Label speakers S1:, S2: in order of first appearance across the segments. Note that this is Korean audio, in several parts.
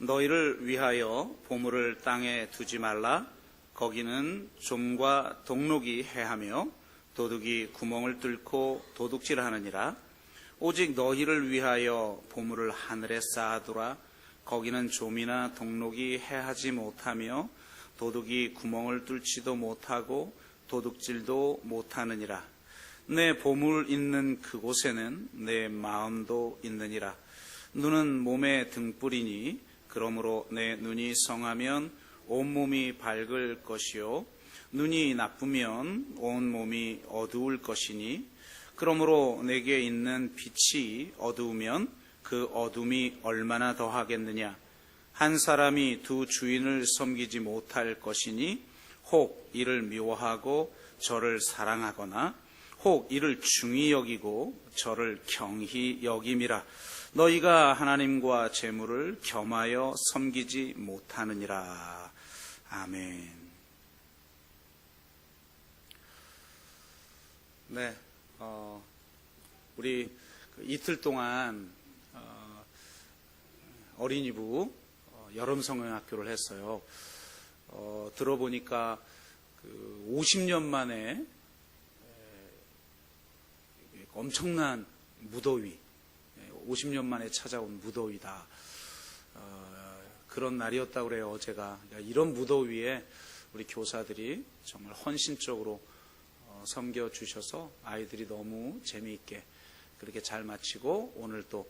S1: 너희를 위하여 보물을 땅에 두지 말라. 거기는 좀과 동록이 해하며 도둑이 구멍을 뚫고 도둑질하느니라. 오직 너희를 위하여 보물을 하늘에 쌓아두라. 거기는 좀이나 동록이 해하지 못하며 도둑이 구멍을 뚫지도 못하고 도둑질도 못하느니라. 내 보물 있는 그곳에는 내 마음도 있느니라. 눈은 몸의 등불이니 그러므로 내 눈이 성하면 온몸이 밝을 것이요 눈이 나쁘면 온몸이 어두울 것이니 그러므로 내게 있는 빛이 어두우면 그 어둠이 얼마나 더하겠느냐. 한 사람이 두 주인을 섬기지 못할 것이니 혹 이를 미워하고 저를 사랑하거나 혹 이를 중히 여기고 저를 경히 여김이라. 너희가 하나님과 재물을 겸하여 섬기지 못하느니라. 아멘. 네, 우리 이틀 동안 어린이부 여름 성형학교를 했어요. 들어보니까 50년 만에 엄청난 무더위, 50년 만에 찾아온 무더위다. 그런 날이었다고 그래요, 어제가. 이런 무더위에 우리 교사들이 정말 헌신적으로 섬겨주셔서 아이들이 너무 재미있게 그렇게 잘 마치고 오늘 또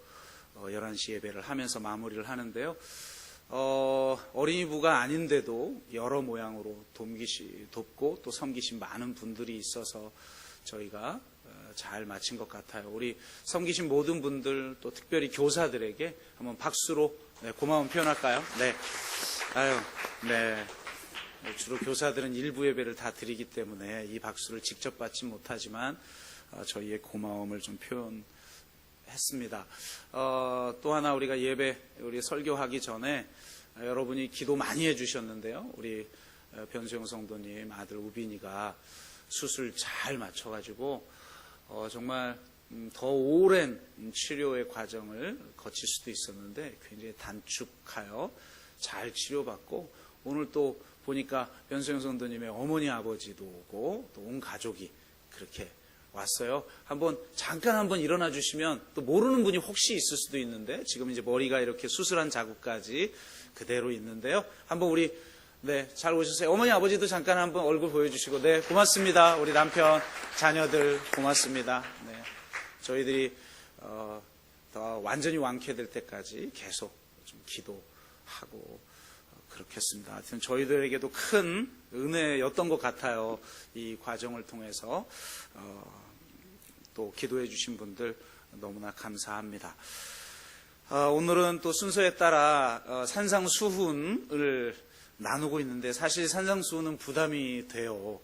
S1: 11시 예배를 하면서 마무리를 하는데요. 어린이부가 아닌데도 여러 모양으로 돕고 또 섬기신 많은 분들이 있어서 저희가 잘 마친 것 같아요. 우리 섬기신 모든 분들 또 특별히 교사들에게 한번 박수로 고마움 표현할까요? 네. 네. 주로 교사들은 일부 예배를 다 드리기 때문에 이 박수를 직접 받지 못하지만 저희의 고마움을 좀 표현했습니다. 또 하나 우리가 우리 설교하기 전에 여러분이 기도 많이 해주셨는데요. 우리 변수영 성도님 아들 우빈이가 수술 잘 맞춰가지고 정말 더 오랜 치료의 과정을 거칠 수도 있었는데 굉장히 단축하여 잘 치료받고 오늘 또 보니까 변수영 성도님의 어머니 아버지도 오고 또 온 가족이 그렇게 왔어요. 잠깐 한번 일어나 주시면 또 모르는 분이 혹시 있을 수도 있는데 지금 이제 머리가 이렇게 수술한 자국까지 그대로 있는데요. 잘 오셨어요. 어머니 아버지도 잠깐 한번 얼굴 보여주시고, 네, 고맙습니다. 우리 남편, 자녀들 고맙습니다. 네, 저희들이 더 완전히 완쾌될 때까지 계속 좀 기도하고 그렇겠습니다. 하여튼 저희들에게도 큰 은혜였던 것 같아요. 이 과정을 통해서 또 기도해 주신 분들 너무나 감사합니다. 오늘은 또 순서에 따라 산상수훈을 나누고 있는데 사실 산상수훈은 부담이 돼요.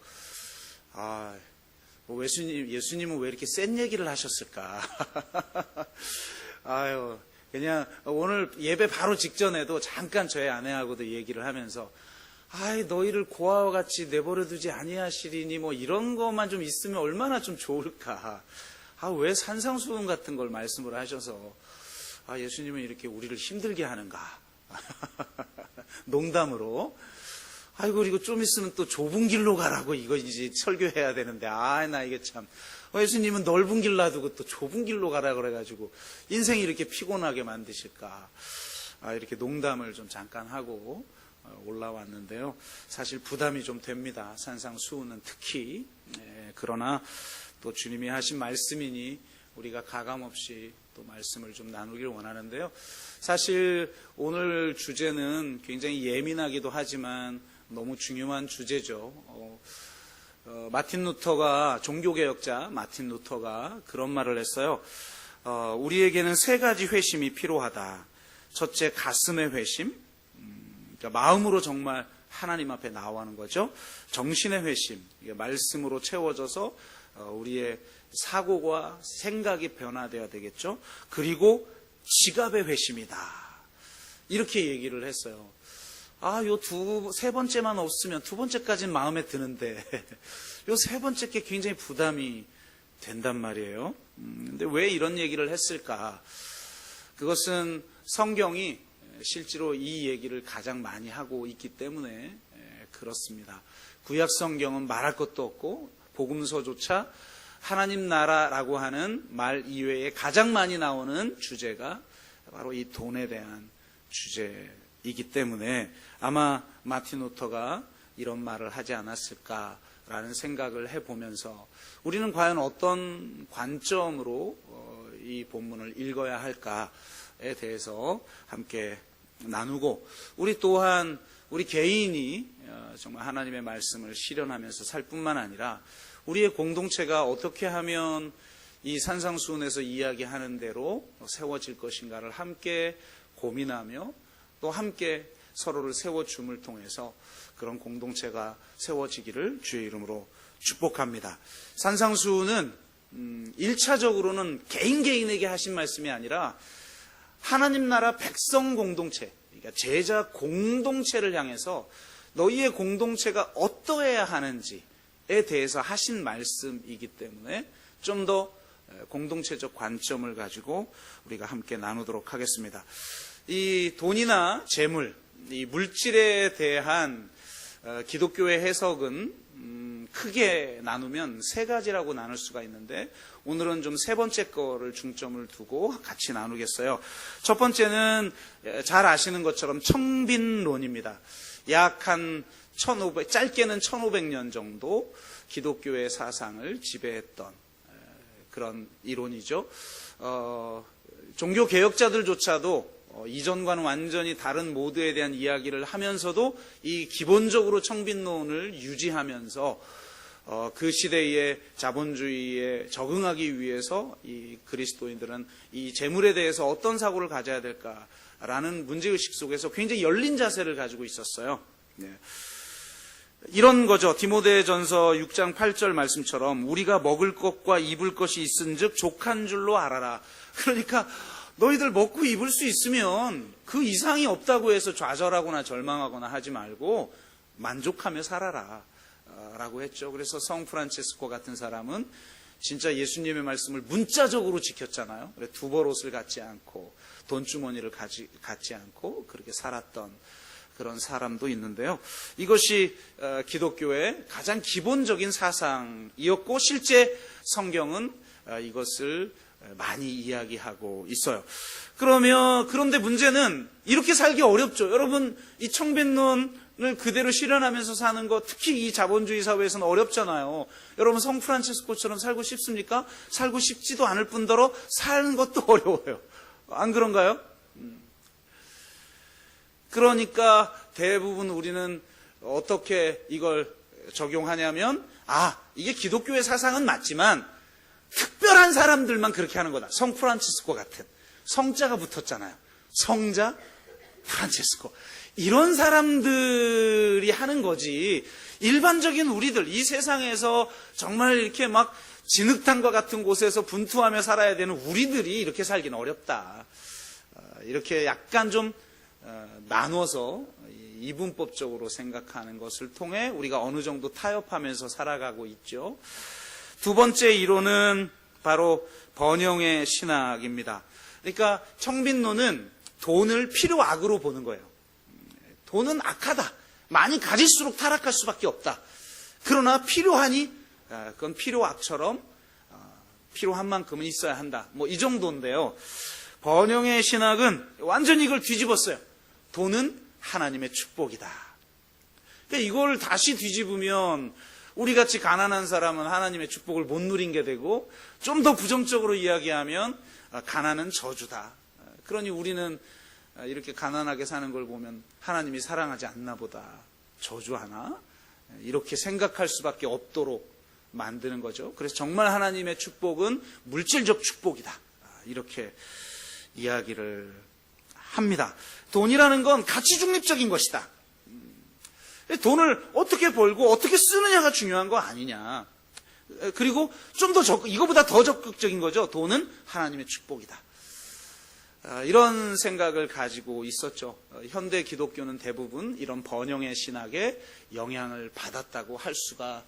S1: 예수님은 왜 이렇게 센 얘기를 하셨을까? 그냥 오늘 예배 바로 직전에도 잠깐 저희 아내하고도 얘기를 하면서 너희를 고아와 같이 내버려두지 아니하시리니 뭐 이런 것만 좀 있으면 얼마나 좀 좋을까. 왜 산상수훈 같은 걸 말씀을 하셔서 예수님은 이렇게 우리를 힘들게 하는가. 농담으로 그리고 좀 있으면 또 좁은 길로 가라고 이거 이제 설교해야 되는데 나 이게 참 예수님은 넓은 길 놔두고 또 좁은 길로 가라 그래가지고 인생이 이렇게 피곤하게 만드실까. 이렇게 농담을 좀 잠깐 하고 올라왔는데요. 사실 부담이 좀 됩니다. 산상수훈은 특히. 그러나 또 주님이 하신 말씀이니 우리가 가감없이 또 말씀을 좀 나누기를 원하는데요. 사실 오늘 주제는 굉장히 예민하기도 하지만 너무 중요한 주제죠. 종교개혁자 마틴 루터가 그런 말을 했어요. 우리에게는 세 가지 회심이 필요하다. 첫째, 가슴의 회심, 그러니까 마음으로 정말 하나님 앞에 나아가는 거죠. 정신의 회심, 말씀으로 채워져서 우리의 사고와 생각이 변화되어야 되겠죠. 그리고 지갑의 회심이다. 이렇게 얘기를 했어요. 세 번째만 없으면 두 번째까지는 마음에 드는데 요 세 번째 게 굉장히 부담이 된단 말이에요. 근데 왜 이런 얘기를 했을까? 그것은 성경이 실제로 이 얘기를 가장 많이 하고 있기 때문에 그렇습니다. 구약 성경은 말할 것도 없고 복음서조차 하나님 나라라고 하는 말 이외에 가장 많이 나오는 주제가 바로 이 돈에 대한 주제이기 때문에 아마 마틴 루터가 이런 말을 하지 않았을까라는 생각을 해보면서 우리는 과연 어떤 관점으로 이 본문을 읽어야 할까에 대해서 함께 나누고, 우리 또한 우리 개인이 정말 하나님의 말씀을 실현하면서 살 뿐만 아니라 우리의 공동체가 어떻게 하면 이 산상수훈에서 이야기하는 대로 세워질 것인가를 함께 고민하며 또 함께 서로를 세워줌을 통해서 그런 공동체가 세워지기를 주의 이름으로 축복합니다. 산상수훈은 1차적으로는 개인에게 하신 말씀이 아니라 하나님 나라 백성 공동체, 그러니까 제자 공동체를 향해서 너희의 공동체가 어떠해야 하는지에 대해서 하신 말씀이기 때문에 좀 더 공동체적 관점을 가지고 우리가 함께 나누도록 하겠습니다. 이 돈이나 재물, 이 물질에 대한 기독교의 해석은 크게 나누면 세 가지라고 나눌 수가 있는데, 오늘은 좀 세 번째 거를 중점을 두고 같이 나누겠어요. 첫 번째는 잘 아시는 것처럼 청빈론입니다. 약 한 짧게는 1500년 정도 기독교의 사상을 지배했던 그런 이론이죠. 종교 개혁자들조차도 이전과는 완전히 다른 모드에 대한 이야기를 하면서도 이 기본적으로 청빈론을 유지하면서 그 시대의 자본주의에 적응하기 위해서 이 그리스도인들은 이 재물에 대해서 어떤 사고를 가져야 될까라는 문제의식 속에서 굉장히 열린 자세를 가지고 있었어요. 네. 이런 거죠. 디모데전서 6장 8절 말씀처럼 우리가 먹을 것과 입을 것이 있은즉 족한 줄로 알아라. 그러니까 너희들 먹고 입을 수 있으면 그 이상이 없다고 해서 좌절하거나 절망하거나 하지 말고 만족하며 살아라 라고 했죠. 그래서 성 프란체스코 같은 사람은 진짜 예수님의 말씀을 문자적으로 지켰잖아요. 두 벌 옷을 갖지 않고 돈주머니를 갖지 않고 그렇게 살았던 그런 사람도 있는데요. 이것이 기독교의 가장 기본적인 사상이었고 실제 성경은 이것을 많이 이야기하고 있어요. 그런데 문제는 이렇게 살기 어렵죠. 여러분, 이 청빈론을 그대로 실현하면서 사는 거, 특히 이 자본주의 사회에서는 어렵잖아요. 여러분, 성 프란체스코처럼 살고 싶습니까? 살고 싶지도 않을 뿐더러 사는 것도 어려워요. 안 그런가요? 그러니까 대부분 우리는 어떻게 이걸 적용하냐면, 이게 기독교의 사상은 맞지만 특별한 사람들만 그렇게 하는 거다. 성 프란치스코 같은 성자가 붙었잖아요. 성자 프란치스코, 이런 사람들이 하는 거지, 일반적인 우리들, 이 세상에서 정말 이렇게 막 진흙탕과 같은 곳에서 분투하며 살아야 되는 우리들이 이렇게 살기는 어렵다. 이렇게 약간 좀 나눠서 이분법적으로 생각하는 것을 통해 우리가 어느 정도 타협하면서 살아가고 있죠. 두 번째 이론은 바로 번영의 신학입니다. 그러니까 청빈론은 돈을 필요악으로 보는 거예요. 돈은 악하다. 많이 가질수록 타락할 수밖에 없다. 그러나 필요하니 그건 필요악처럼 필요한 만큼은 있어야 한다. 이 정도인데요. 번영의 신학은 완전히 이걸 뒤집었어요. 돈은 하나님의 축복이다. 그러니까 이걸 다시 뒤집으면 우리같이 가난한 사람은 하나님의 축복을 못 누린 게 되고, 좀 더 부정적으로 이야기하면 가난은 저주다. 그러니 우리는 이렇게 가난하게 사는 걸 보면 하나님이 사랑하지 않나 보다, 저주하나? 이렇게 생각할 수밖에 없도록 만드는 거죠. 그래서 정말 하나님의 축복은 물질적 축복이다, 이렇게 이야기를 합니다. 돈이라는 건 가치 중립적인 것이다. 돈을 어떻게 벌고 어떻게 쓰느냐가 중요한 거 아니냐. 그리고 좀 더 이거보다 더 적극적인 거죠. 돈은 하나님의 축복이다. 이런 생각을 가지고 있었죠. 현대 기독교는 대부분 이런 번영의 신학에 영향을 받았다고 할 수가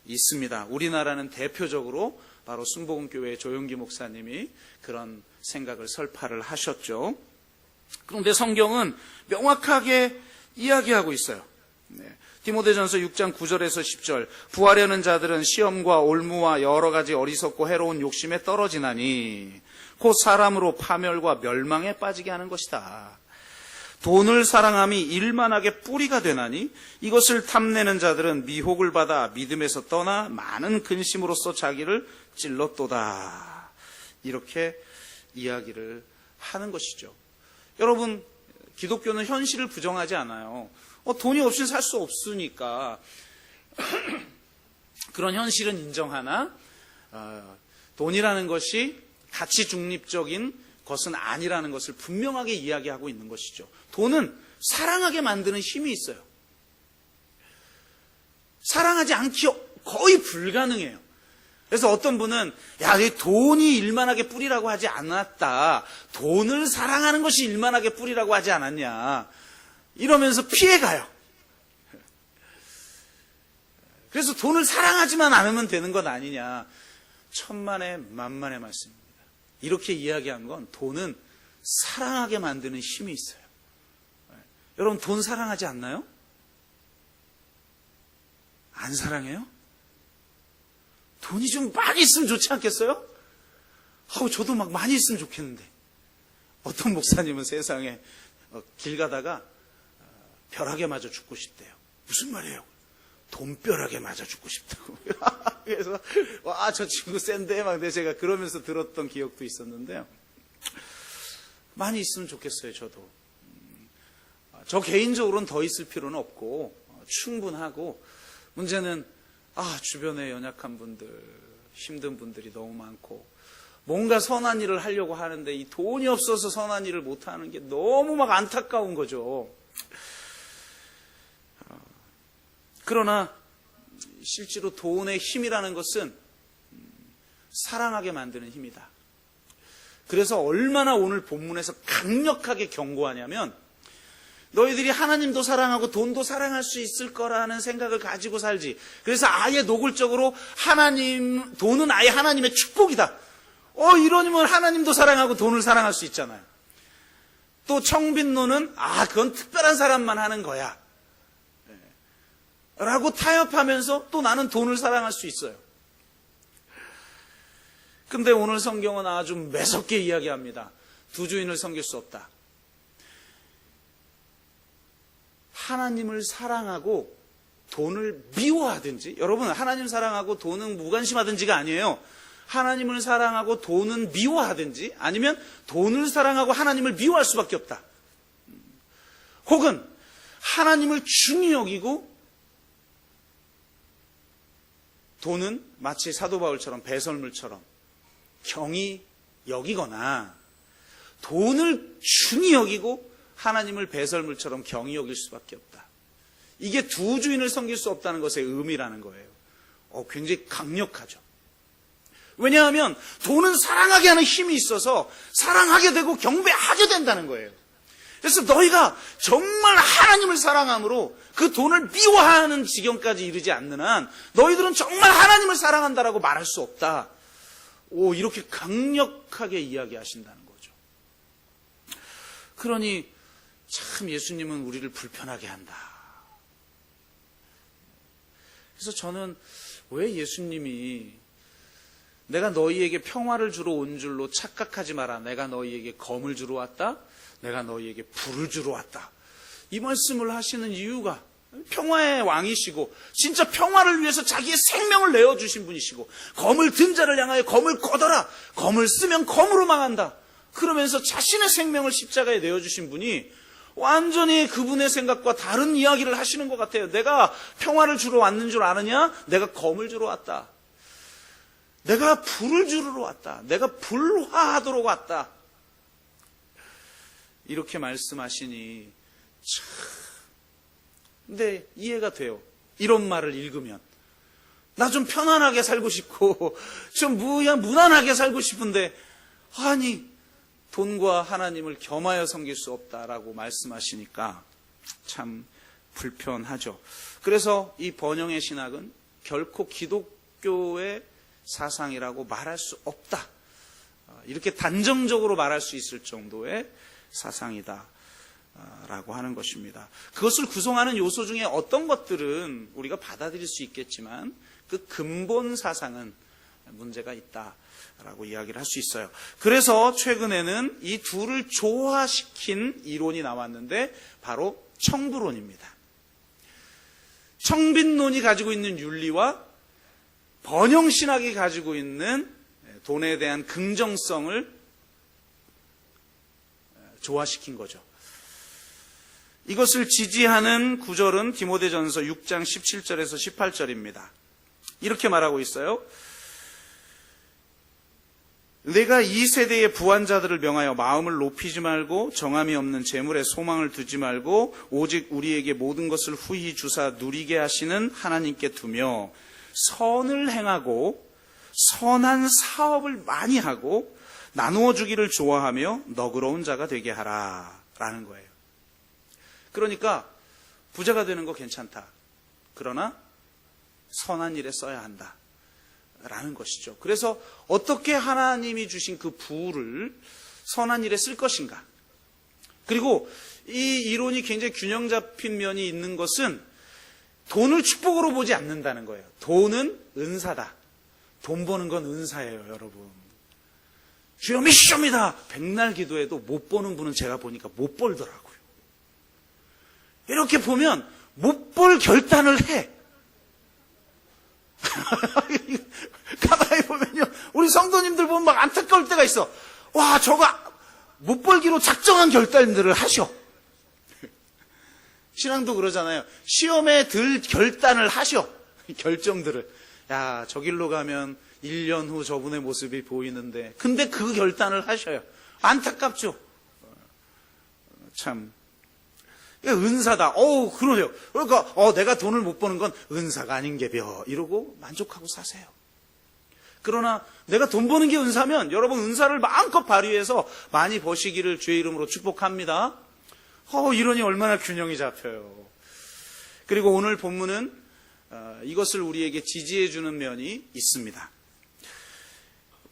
S1: 있습니다. 우리나라는 대표적으로 바로 순복음교회 조용기 목사님이 그런 생각을 설파를 하셨죠. 그런데 성경은 명확하게 이야기하고 있어요. 디모데전서 6장 9절에서 10절, 부하려는 자들은 시험과 올무와 여러 가지 어리석고 해로운 욕심에 떨어지나니 곧 사람으로 파멸과 멸망에 빠지게 하는 것이다. 돈을 사랑함이 일만하게 뿌리가 되나니 이것을 탐내는 자들은 미혹을 받아 믿음에서 떠나 많은 근심으로써 자기를 찔렀도다. 이렇게 이야기를 하는 것이죠. 여러분, 기독교는 현실을 부정하지 않아요. 돈이 없이는 살 수 없으니까 그런 현실은 인정하나 돈이라는 것이 가치 중립적인 것은 아니라는 것을 분명하게 이야기하고 있는 것이죠. 돈은 사랑하게 만드는 힘이 있어요. 사랑하지 않기 거의 불가능해요. 그래서 어떤 분은 돈이 일만하게 뿌리라고 하지 않았다. 돈을 사랑하는 것이 일만하게 뿌리라고 하지 않았냐. 이러면서 피해가요. 그래서 돈을 사랑하지만 않으면 되는 것 아니냐. 천만의 만만의 말씀입니다. 이렇게 이야기한 건 돈은 사랑하게 만드는 힘이 있어요. 여러분, 돈 사랑하지 않나요? 안 사랑해요? 돈이 좀 많이 있으면 좋지 않겠어요? 저도 막 많이 있으면 좋겠는데. 어떤 목사님은 세상에 길 가다가 벼락에 맞아 죽고 싶대요. 무슨 말이에요? 돈벼락에 맞아 죽고 싶다고. 그래서 저 친구 센데 막 제가 그러면서 들었던 기억도 있었는데요. 많이 있으면 좋겠어요. 저도. 저 개인적으로는 더 있을 필요는 없고 충분하고, 문제는 주변에 연약한 분들, 힘든 분들이 너무 많고, 뭔가 선한 일을 하려고 하는데 이 돈이 없어서 선한 일을 못하는 게 너무 막 안타까운 거죠. 그러나 실제로 돈의 힘이라는 것은 사랑하게 만드는 힘이다. 그래서 얼마나 오늘 본문에서 강력하게 경고하냐면, 너희들이 하나님도 사랑하고 돈도 사랑할 수 있을 거라는 생각을 가지고 살지. 그래서 아예 노골적으로 돈은 아예 하나님의 축복이다. 이러면 하나님도 사랑하고 돈을 사랑할 수 있잖아요. 또 청빈노는 그건 특별한 사람만 하는 거야 라고 타협하면서 또 나는 돈을 사랑할 수 있어요. 근데 오늘 성경은 아주 매섭게 이야기합니다. 두 주인을 섬길 수 없다. 하나님을 사랑하고 돈을 미워하든지, 여러분, 하나님 사랑하고 돈은 무관심하든지가 아니에요. 하나님을 사랑하고 돈은 미워하든지, 아니면 돈을 사랑하고 하나님을 미워할 수밖에 없다. 혹은 하나님을 중히 여기고 돈은 마치 사도 바울처럼 배설물처럼 경히 여기거나, 돈을 중히 여기고 하나님을 배설물처럼 경히 여길 수밖에 없다. 이게 두 주인을 섬길 수 없다는 것의 의미라는 거예요. 굉장히 강력하죠. 왜냐하면 돈은 사랑하게 하는 힘이 있어서 사랑하게 되고 경배하게 된다는 거예요. 그래서 너희가 정말 하나님을 사랑함으로 그 돈을 미워하는 지경까지 이르지 않는 한 너희들은 정말 하나님을 사랑한다라고 말할 수 없다. 이렇게 강력하게 이야기하신다는 거죠. 그러니 참 예수님은 우리를 불편하게 한다. 그래서 저는 왜 예수님이 내가 너희에게 평화를 주러 온 줄로 착각하지 마라. 내가 너희에게 검을 주러 왔다. 내가 너희에게 불을 주러 왔다. 이 말씀을 하시는 이유가, 평화의 왕이시고 진짜 평화를 위해서 자기의 생명을 내어주신 분이시고, 검을 든 자를 향하여 검을 걷어라. 검을 쓰면 검으로 망한다. 그러면서 자신의 생명을 십자가에 내어주신 분이 완전히 그분의 생각과 다른 이야기를 하시는 것 같아요. 내가 평화를 주러 왔는 줄 아느냐? 내가 검을 주러 왔다. 내가 불을 주러 왔다. 내가 불화하도록 왔다. 이렇게 말씀하시니 참, 근데 이해가 돼요. 이런 말을 읽으면 나 좀 편안하게 살고 싶고 좀 무난하게 살고 싶은데, 아니 돈과 하나님을 겸하여 섬길 수 없다라고 말씀하시니까 참 불편하죠. 그래서 이 번영의 신학은 결코 기독교의 사상이라고 말할 수 없다. 이렇게 단정적으로 말할 수 있을 정도의 사상이다 라고 하는 것입니다. 그것을 구성하는 요소 중에 어떤 것들은 우리가 받아들일 수 있겠지만 그 근본 사상은 문제가 있다라고 이야기를 할 수 있어요. 그래서 최근에는 이 둘을 조화시킨 이론이 나왔는데 바로 청부론입니다. 청빈론이 가지고 있는 윤리와 번영신학이 가지고 있는 돈에 대한 긍정성을 조화시킨 거죠. 이것을 지지하는 구절은 디모데전서 6장 17절에서 18절입니다. 이렇게 말하고 있어요. 내가 이 세대의 부한자들을 명하여 마음을 높이지 말고 정함이 없는 재물에 소망을 두지 말고 오직 우리에게 모든 것을 후히 주사 누리게 하시는 하나님께 두며 선을 행하고 선한 사업을 많이 하고 나누어 주기를 좋아하며 너그러운 자가 되게 하라 라는 거예요. 그러니까 부자가 되는 거 괜찮다. 그러나 선한 일에 써야 한다 라는 것이죠. 그래서 어떻게 하나님이 주신 그 부를 선한 일에 쓸 것인가. 그리고 이 이론이 굉장히 균형 잡힌 면이 있는 것은 돈을 축복으로 보지 않는다는 거예요. 돈은 은사다. 돈 버는 건 은사예요, 여러분. 주여 미시옵니다. 백날 기도해도 못 버는 분은 제가 보니까 못 벌더라고요. 이렇게 보면 못 벌 결단을 해. 가만히 보면요, 우리 성도님들 보면 막 안타까울 때가 있어. 와, 저거 못 벌기로 작정한 결단들을 하셔. 신앙도 그러잖아요. 시험에 들 결단을 하셔. 결정들을. 야, 저 길로 가면 1년 후 저분의 모습이 보이는데, 근데 그 결단을 하셔요. 안타깝죠? 참. 은사다. 그러네요. 그러니까, 내가 돈을 못 버는 건 은사가 아닌게벼. 이러고 만족하고 사세요. 그러나 내가 돈 버는 게 은사면 여러분 은사를 마음껏 발휘해서 많이 버시기를 주의 이름으로 축복합니다. 이러니 얼마나 균형이 잡혀요. 그리고 오늘 본문은 이것을 우리에게 지지해 주는 면이 있습니다.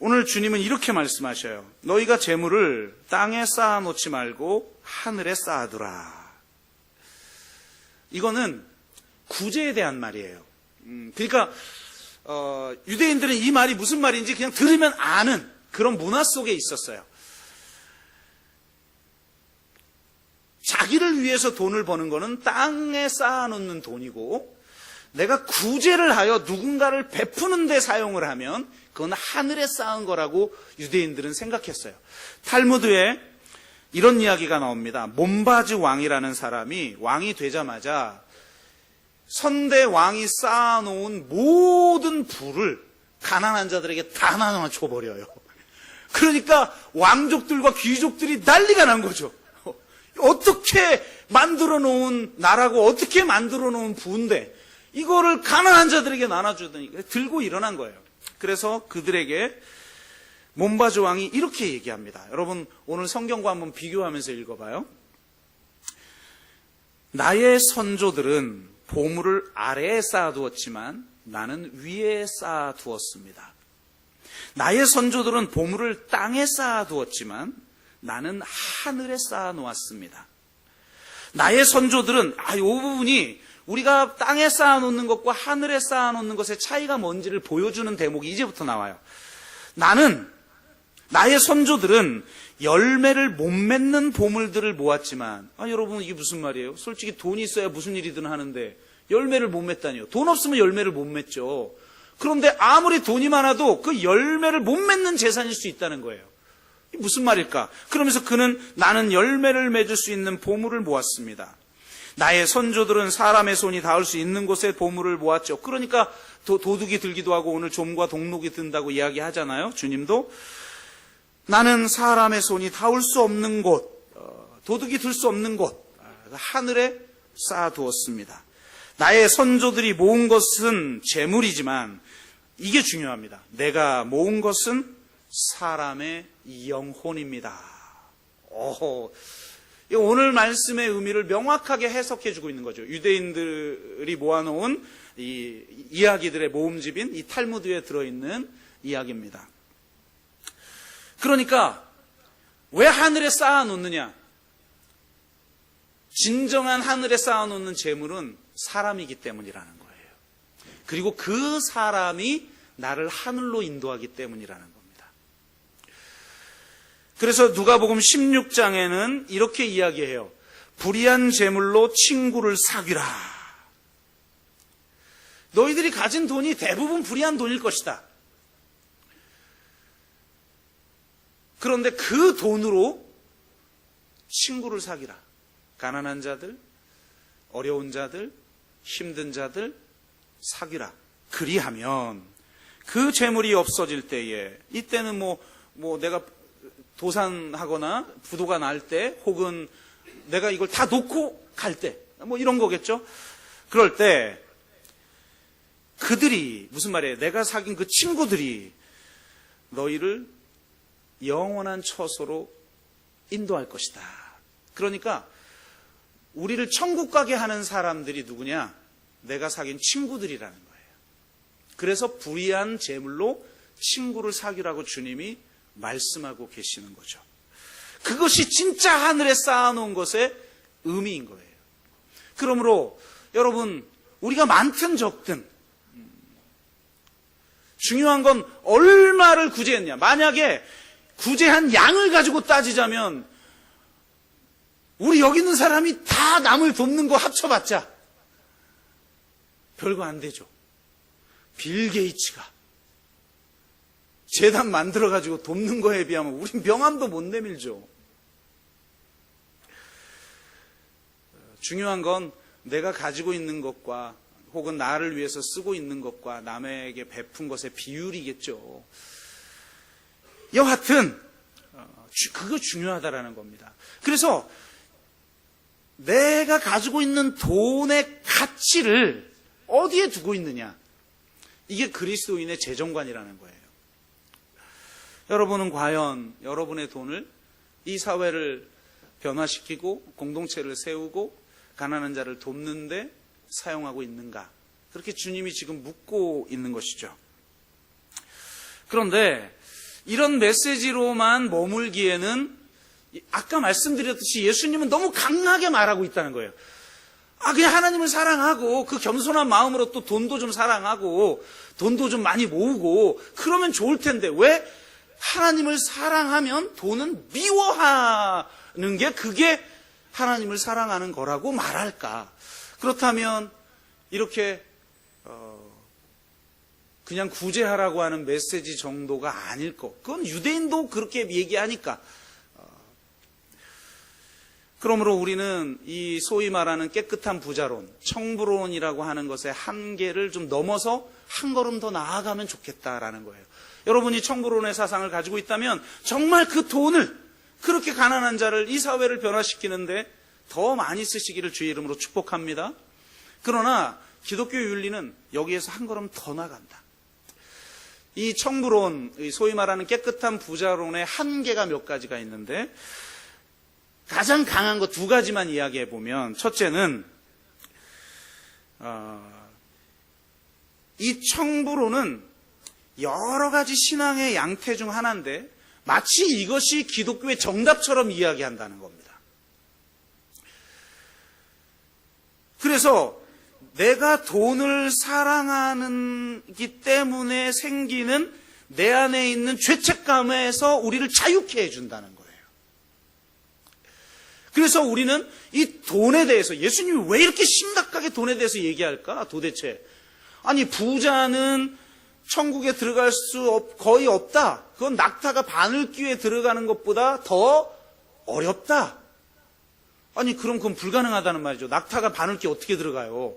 S1: 오늘 주님은 이렇게 말씀하셔요. 너희가 재물을 땅에 쌓아놓지 말고 하늘에 쌓아두라. 이거는 구제에 대한 말이에요. 그러니까 유대인들은 이 말이 무슨 말인지 그냥 들으면 아는 그런 문화 속에 있었어요. 자기를 위해서 돈을 버는 거는 땅에 쌓아놓는 돈이고, 내가 구제를 하여 누군가를 베푸는 데 사용을 하면 그건 하늘에 쌓은 거라고 유대인들은 생각했어요. 탈무드에 이런 이야기가 나옵니다. 몬바즈 왕이라는 사람이 왕이 되자마자 선대 왕이 쌓아놓은 모든 부를 가난한 자들에게 다 나눠줘버려요. 그러니까 왕족들과 귀족들이 난리가 난 거죠. 어떻게 만들어 놓은 나라고 어떻게 만들어 놓은 부인데 이거를 가난한 자들에게 나눠주더니 들고 일어난 거예요. 그래서 그들에게 몬바즈 왕이 이렇게 얘기합니다. 여러분 오늘 성경과 한번 비교하면서 읽어봐요. 나의 선조들은 보물을 아래에 쌓아두었지만 나는 위에 쌓아두었습니다. 나의 선조들은 보물을 땅에 쌓아두었지만 나는 하늘에 쌓아놓았습니다. 나의 선조들은 이 부분이 우리가 땅에 쌓아놓는 것과 하늘에 쌓아놓는 것의 차이가 뭔지를 보여주는 대목이 이제부터 나와요. 나의 선조들은 열매를 못 맺는 보물들을 모았지만, 여러분 이게 무슨 말이에요? 솔직히 돈이 있어야 무슨 일이든 하는데 열매를 못 맺다니요. 돈 없으면 열매를 못 맺죠. 그런데 아무리 돈이 많아도 그 열매를 못 맺는 재산일 수 있다는 거예요. 무슨 말일까? 그러면서 그는 나는 열매를 맺을 수 있는 보물을 모았습니다. 나의 선조들은 사람의 손이 닿을 수 있는 곳에 보물을 모았죠. 그러니까 도둑이 들기도 하고 오늘 좀과 동록이 든다고 이야기하잖아요. 주님도. 나는 사람의 손이 닿을 수 없는 곳, 도둑이 들 수 없는 곳, 하늘에 쌓아두었습니다. 나의 선조들이 모은 것은 재물이지만 이게 중요합니다. 내가 모은 것은 사람의 영혼입니다. 오늘 말씀의 의미를 명확하게 해석해 주고 있는 거죠. 유대인들이 모아놓은 이 이야기들의 모음집인 이 탈무드에 들어있는 이야기입니다. 그러니까 왜 하늘에 쌓아놓느냐? 진정한 하늘에 쌓아놓는 재물은 사람이기 때문이라는 거예요. 그리고 그 사람이 나를 하늘로 인도하기 때문이라는 겁니다. 그래서 누가복음 16장에는 이렇게 이야기해요. 불의한 재물로 친구를 사귀라. 너희들이 가진 돈이 대부분 불의한 돈일 것이다. 그런데 그 돈으로 친구를 사귀라. 가난한 자들, 어려운 자들, 힘든 자들 사귀라. 그리하면 그 재물이 없어질 때에, 이때는 내가 도산하거나 부도가 날 때, 혹은 내가 이걸 다 놓고 갈 때, 이런 거겠죠. 그럴 때 그들이, 무슨 말이에요? 내가 사귄 그 친구들이 너희를 영원한 처소로 인도할 것이다. 그러니까 우리를 천국 가게 하는 사람들이 누구냐? 내가 사귄 친구들이라는 거예요. 그래서 불의한 재물로 친구를 사귀라고 주님이 말씀하고 계시는 거죠. 그것이 진짜 하늘에 쌓아놓은 것의 의미인 거예요. 그러므로 여러분, 우리가 많든 적든 중요한 건 얼마를 구제했냐. 만약에 구제한 양을 가지고 따지자면 우리 여기 있는 사람이 다 남을 돕는 거 합쳐봤자 별거 안 되죠. 빌 게이츠가 재단 만들어가지고 돕는 거에 비하면 우린 명함도 못 내밀죠. 중요한 건 내가 가지고 있는 것과 혹은 나를 위해서 쓰고 있는 것과 남에게 베푼 것의 비율이겠죠. 여하튼 그거 중요하다라는 겁니다. 그래서 내가 가지고 있는 돈의 가치를 어디에 두고 있느냐, 이게 그리스도인의 재정관이라는 거예요. 여러분은 과연 여러분의 돈을 이 사회를 변화시키고 공동체를 세우고 가난한 자를 돕는 데 사용하고 있는가? 그렇게 주님이 지금 묻고 있는 것이죠. 그런데 이런 메시지로만 머물기에는 아까 말씀드렸듯이 예수님은 너무 강하게 말하고 있다는 거예요. 그냥 하나님을 사랑하고 그 겸손한 마음으로 또 돈도 좀 사랑하고 돈도 좀 많이 모으고 그러면 좋을 텐데, 왜 하나님을 사랑하면 돈은 미워하는 게 그게 하나님을 사랑하는 거라고 말할까? 그렇다면 이렇게 그냥 구제하라고 하는 메시지 정도가 아닐 것. 그건 유대인도 그렇게 얘기하니까. 그러므로 우리는 이 소위 말하는 깨끗한 부자론, 청부론이라고 하는 것의 한계를 좀 넘어서 한 걸음 더 나아가면 좋겠다라는 거예요. 여러분이 청부론의 사상을 가지고 있다면 정말 그 돈을 그렇게 가난한 자를, 이 사회를 변화시키는데 더 많이 쓰시기를 주의 이름으로 축복합니다. 그러나 기독교 윤리는 여기에서 한 걸음 더 나간다. 이 청부론, 소위 말하는 깨끗한 부자론의 한계가 몇 가지가 있는데, 가장 강한 거 두 가지만 이야기해 보면, 첫째는 이 청부론은 여러 가지 신앙의 양태 중 하나인데 마치 이것이 기독교의 정답처럼 이야기한다는 겁니다. 그래서 내가 돈을 사랑하기 때문에 생기는 내 안에 있는 죄책감에서 우리를 자유케 해준다는 거예요. 그래서 우리는 이 돈에 대해서, 예수님이 왜 이렇게 심각하게 돈에 대해서 얘기할까 도대체? 아니, 부자는 천국에 들어갈 수 거의 없다. 그건 낙타가 바늘귀에 들어가는 것보다 더 어렵다. 아니, 그럼 그건 불가능하다는 말이죠. 낙타가 바늘귀에 어떻게 들어가요?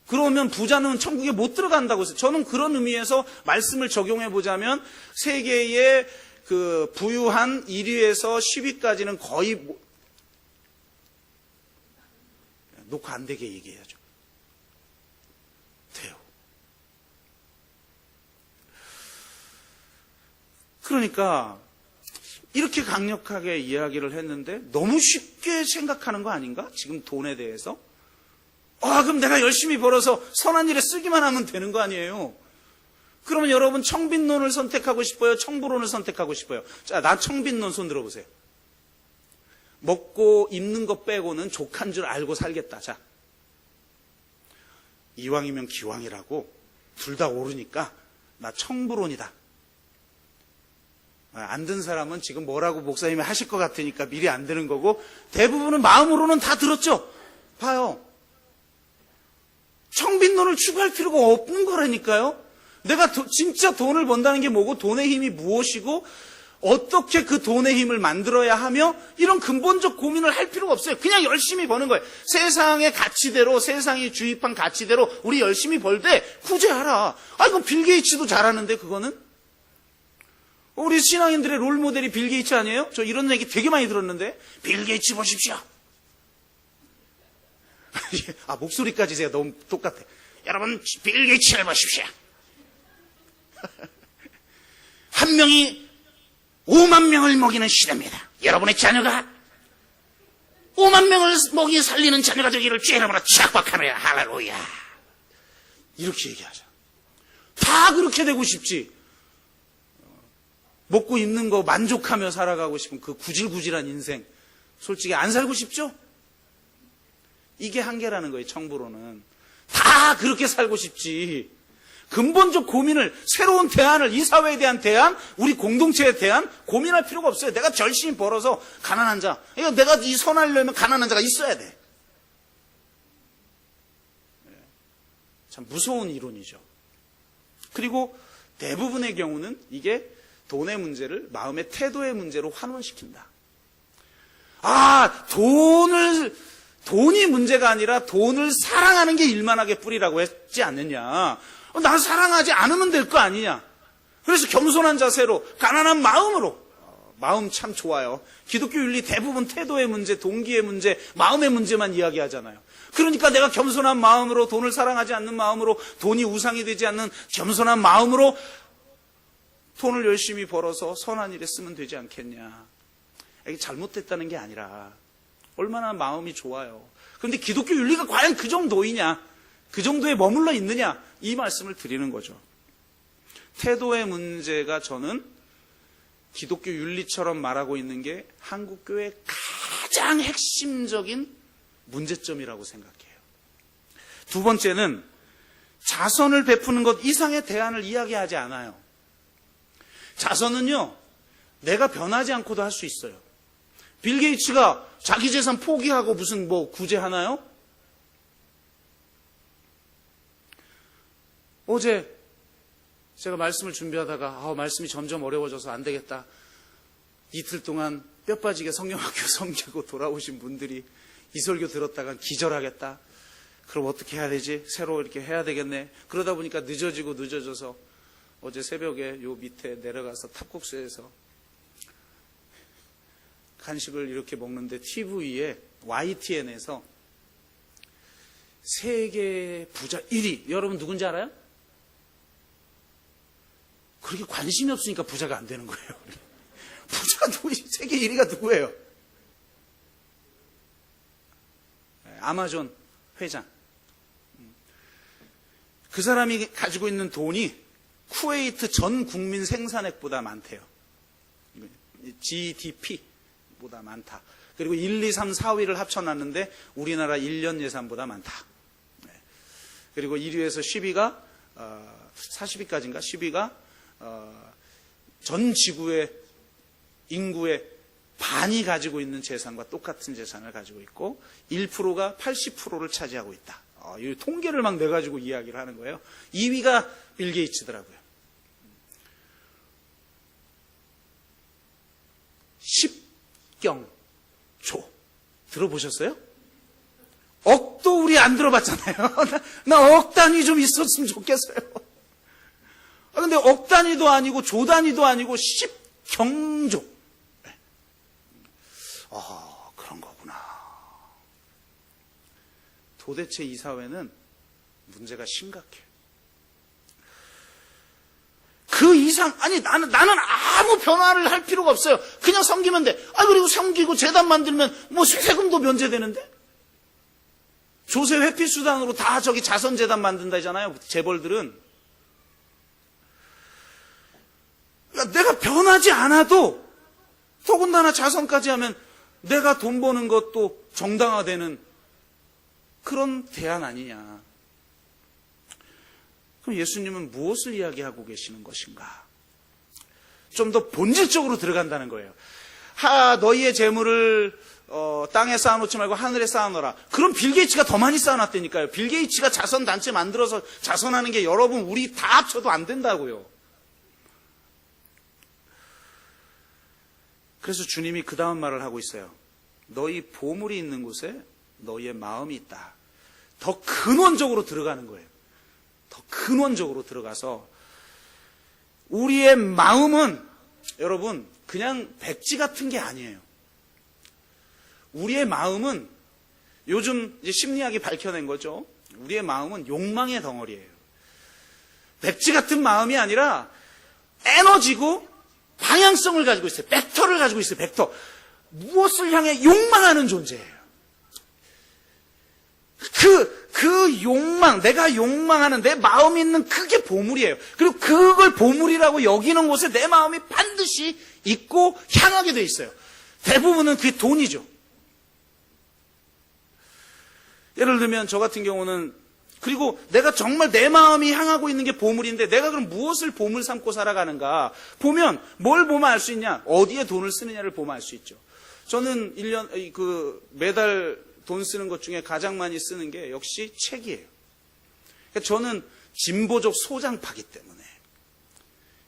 S1: 그러면 부자는 천국에 못 들어간다고 해서, 저는 그런 의미에서 말씀을 적용해 보자면 세계의 그 부유한 1위에서 10위까지는 거의 녹화 안 되게 얘기해야죠. 돼요. 그러니까 이렇게 강력하게 이야기를 했는데 너무 쉽게 생각하는 거 아닌가? 지금 돈에 대해서. 그럼 내가 열심히 벌어서 선한 일에 쓰기만 하면 되는 거 아니에요? 그러면 여러분 청빈론을 선택하고 싶어요? 청부론을 선택하고 싶어요? 자, 난 청빈론 손 들어보세요. 먹고 입는 것 빼고는 족한 줄 알고 살겠다. 자, 이왕이면 기왕이라고 둘 다 오르니까 나 청부론이다. 안 든 사람은 지금 뭐라고 목사님이 하실 것 같으니까 미리 안 드는 거고, 대부분은 마음으로는 다 들었죠. 봐요. 청빈론을 추구할 필요가 없는 거라니까요. 내가 진짜 돈을 번다는 게 뭐고, 돈의 힘이 무엇이고, 어떻게 그 돈의 힘을 만들어야 하며, 이런 근본적 고민을 할 필요가 없어요. 그냥 열심히 버는 거예요. 세상의 가치대로, 세상이 주입한 가치대로 우리 열심히 벌되 구제하라. 그럼 빌 게이츠도 잘하는데, 그거는? 우리 신앙인들의 롤모델이 빌 게이츠 아니에요? 저 이런 얘기 되게 많이 들었는데, 빌 게이츠 보십시오. 목소리까지 제가 너무 똑같아. 여러분, 빌 게이츠를 보십시오. 한 명이 5만 명을 먹이는 시대입니다. 여러분의 자녀가 5만 명을 먹이 살리는 자녀가 되기를 주의 이름으로 축복하노라. 할렐루야. 이렇게 얘기하자. 다 그렇게 되고 싶지. 먹고 입는 거 만족하며 살아가고 싶은 그 구질구질한 인생, 솔직히 안 살고 싶죠? 이게 한계라는 거예요. 청부로는 다 그렇게 살고 싶지. 근본적 고민을, 새로운 대안을, 이 사회에 대한 대안, 우리 공동체에 대한 고민할 필요가 없어요. 내가 열심히 벌어서 가난한 자, 내가 이 선하려면 가난한 자가 있어야 돼. 참 무서운 이론이죠. 그리고 대부분의 경우는 이게 돈의 문제를 마음의 태도의 문제로 환원시킨다. 돈이 문제가 아니라 돈을 사랑하는 게 일만하게 뿌리라고 했지 않느냐. 난 사랑하지 않으면 될 거 아니냐. 그래서 겸손한 자세로, 가난한 마음으로. 마음 참 좋아요. 기독교 윤리 대부분 태도의 문제, 동기의 문제, 마음의 문제만 이야기하잖아요. 그러니까 내가 겸손한 마음으로, 돈을 사랑하지 않는 마음으로, 돈이 우상이 되지 않는 겸손한 마음으로 돈을 열심히 벌어서 선한 일에 쓰면 되지 않겠냐. 이게 잘못됐다는 게 아니라 얼마나 마음이 좋아요. 그런데 기독교 윤리가 과연 그 정도이냐, 그 정도에 머물러 있느냐, 이 말씀을 드리는 거죠. 태도의 문제가 저는 기독교 윤리처럼 말하고 있는 게 한국 교회의 가장 핵심적인 문제점이라고 생각해요. 두 번째는 자선을 베푸는 것 이상의 대안을 이야기하지 않아요. 자선은요, 내가 변하지 않고도 할 수 있어요. 빌 게이츠가 자기 재산 포기하고 무슨 구제하나요? 어제 제가 말씀을 준비하다가 말씀이 점점 어려워져서 안 되겠다. 이틀 동안 뼈 빠지게 성경학교 섬기고 돌아오신 분들이 이 설교 들었다가 기절하겠다. 그럼 어떻게 해야 되지? 새로 이렇게 해야 되겠네. 그러다 보니까 늦어져서 어제 새벽에 요 밑에 내려가서 탑국수에서 간식을 이렇게 먹는데 TV에 YTN에서 세계 부자 1위, 여러분 누군지 알아요? 그렇게 관심이 없으니까 부자가 안 되는 거예요. 부자가 누구지? 세계 1위가 누구예요? 아마존 회장. 그 사람이 가지고 있는 돈이 쿠웨이트 전 국민 생산액보다 많대요. GDP보다 많다. 그리고 1, 2, 3, 4위를 합쳐놨는데 우리나라 1년 예산보다 많다. 그리고 1위에서 10위가 40위까지인가? 10위가 전 지구의 인구의 반이 가지고 있는 재산과 똑같은 재산을 가지고 있고 1%가 80%를 차지하고 있다. 이 통계를 막 내가지고 이야기를 하는 거예요. 2위가 빌 게이츠더라고요. 10경조 들어보셨어요? 억도 우리 안 들어봤잖아요. 나 억 단위 좀 있었으면 좋겠어요. 근데 억 단위도 아니고 조 단위도 아니고 10경조. 그런 거구나. 도대체 이 사회는 문제가 심각해. 그 이상, 나는 아무 변화를 할 필요가 없어요. 그냥 섬기면 돼. 그리고 섬기고 재단 만들면 세금도 면제되는데? 조세 회피 수단으로 다 자선재단 만든다잖아요. 재벌들은. 그러니까 내가 변하지 않아도 더군다나 자선까지 하면 내가 돈 버는 것도 정당화되는 그런 대안 아니냐. 그럼 예수님은 무엇을 이야기하고 계시는 것인가? 좀 더 본질적으로 들어간다는 거예요. 너희의 재물을 땅에 쌓아놓지 말고 하늘에 쌓아놓으라. 그럼 빌 게이츠가 더 많이 쌓아놨다니까요. 빌 게이츠가 자선단체 만들어서 자선하는 게 여러분 우리 다 합쳐도 안 된다고요. 그래서 주님이 그 다음 말을 하고 있어요. 너희 보물이 있는 곳에 너희의 마음이 있다. 더 근원적으로 들어가는 거예요. 더 근원적으로 들어가서 우리의 마음은 여러분 그냥 백지 같은 게 아니에요. 우리의 마음은 요즘 이제 심리학이 밝혀낸 거죠. 우리의 마음은 욕망의 덩어리예요. 백지 같은 마음이 아니라 에너지고 방향성을 가지고 있어요. 벡터를 가지고 있어요. 벡터. 무엇을 향해 욕망하는 존재예요. 그 욕망, 내가 욕망하는 내 마음이 있는 그게 보물이에요. 그리고 그걸 보물이라고 여기는 곳에 내 마음이 반드시 있고 향하게 돼 있어요. 대부분은 그게 돈이죠. 예를 들면 저 같은 경우는 그리고 내가 정말 내 마음이 향하고 있는 게 보물인데 내가 그럼 무엇을 보물 삼고 살아가는가 보면 뭘 보면 알 수 있냐? 어디에 돈을 쓰느냐를 보면 알 수 있죠. 저는 매달 돈 쓰는 것 중에 가장 많이 쓰는 게 역시 책이에요. 그러니까 저는 진보적 소장파기 때문에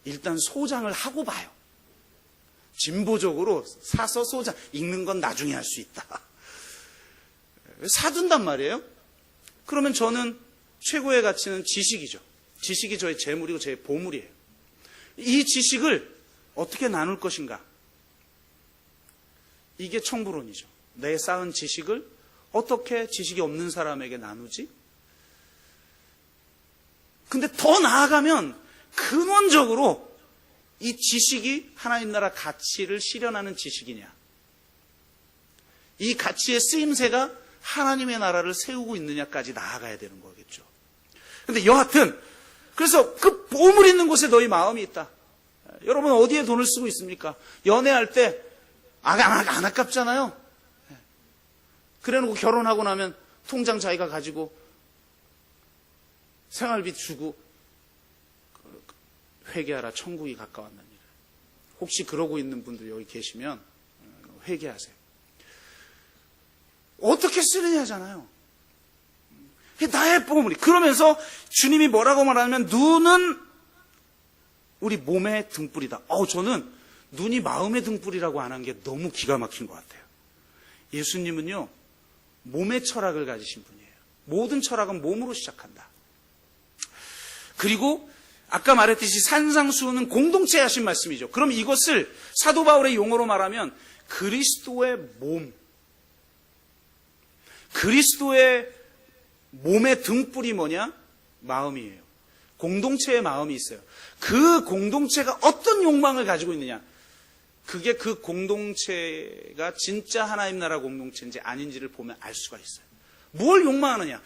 S1: 일단 소장을 하고 봐요. 진보적으로 사서 소장, 읽는 건 나중에 할 수 있다. 사둔단 말이에요. 그러면 저는 최고의 가치는 지식이죠. 지식이 저의 재물이고 제 보물이에요. 이 지식을 어떻게 나눌 것인가? 이게 청부론이죠. 내 쌓은 지식을 어떻게 지식이 없는 사람에게 나누지? 근데 더 나아가면 근원적으로 이 지식이 하나님 나라 가치를 실현하는 지식이냐? 이 가치의 쓰임새가 하나님의 나라를 세우고 있느냐까지 나아가야 되는 거겠죠. 근데 여하튼 그래서 그 보물 있는 곳에 너희 마음이 있다. 여러분 어디에 돈을 쓰고 있습니까? 연애할 때 안 아깝잖아요. 그래놓고 결혼하고 나면 통장 자기가 가지고 생활비 주고 회개하라 천국이 가까웠느니라. 혹시 그러고 있는 분들 여기 계시면 회개하세요. 어떻게 쓰느냐잖아요. 나의 보물이. 그러면서 주님이 뭐라고 말하냐면 눈은 우리 몸의 등불이다. 저는 눈이 마음의 등불이라고 안 한 게 너무 기가 막힌 것 같아요. 예수님은요 몸의 철학을 가지신 분이에요. 모든 철학은 몸으로 시작한다. 그리고 아까 말했듯이 산상수훈은 공동체 하신 말씀이죠. 그럼 이것을 사도 바울의 용어로 말하면 그리스도의 몸, 그리스도의 몸의 등불이 뭐냐? 마음이에요. 공동체의 마음이 있어요. 그 공동체가 어떤 욕망을 가지고 있느냐? 그게 그 공동체가 진짜 하나님 나라 공동체인지 아닌지를 보면 알 수가 있어요. 뭘 욕망하느냐?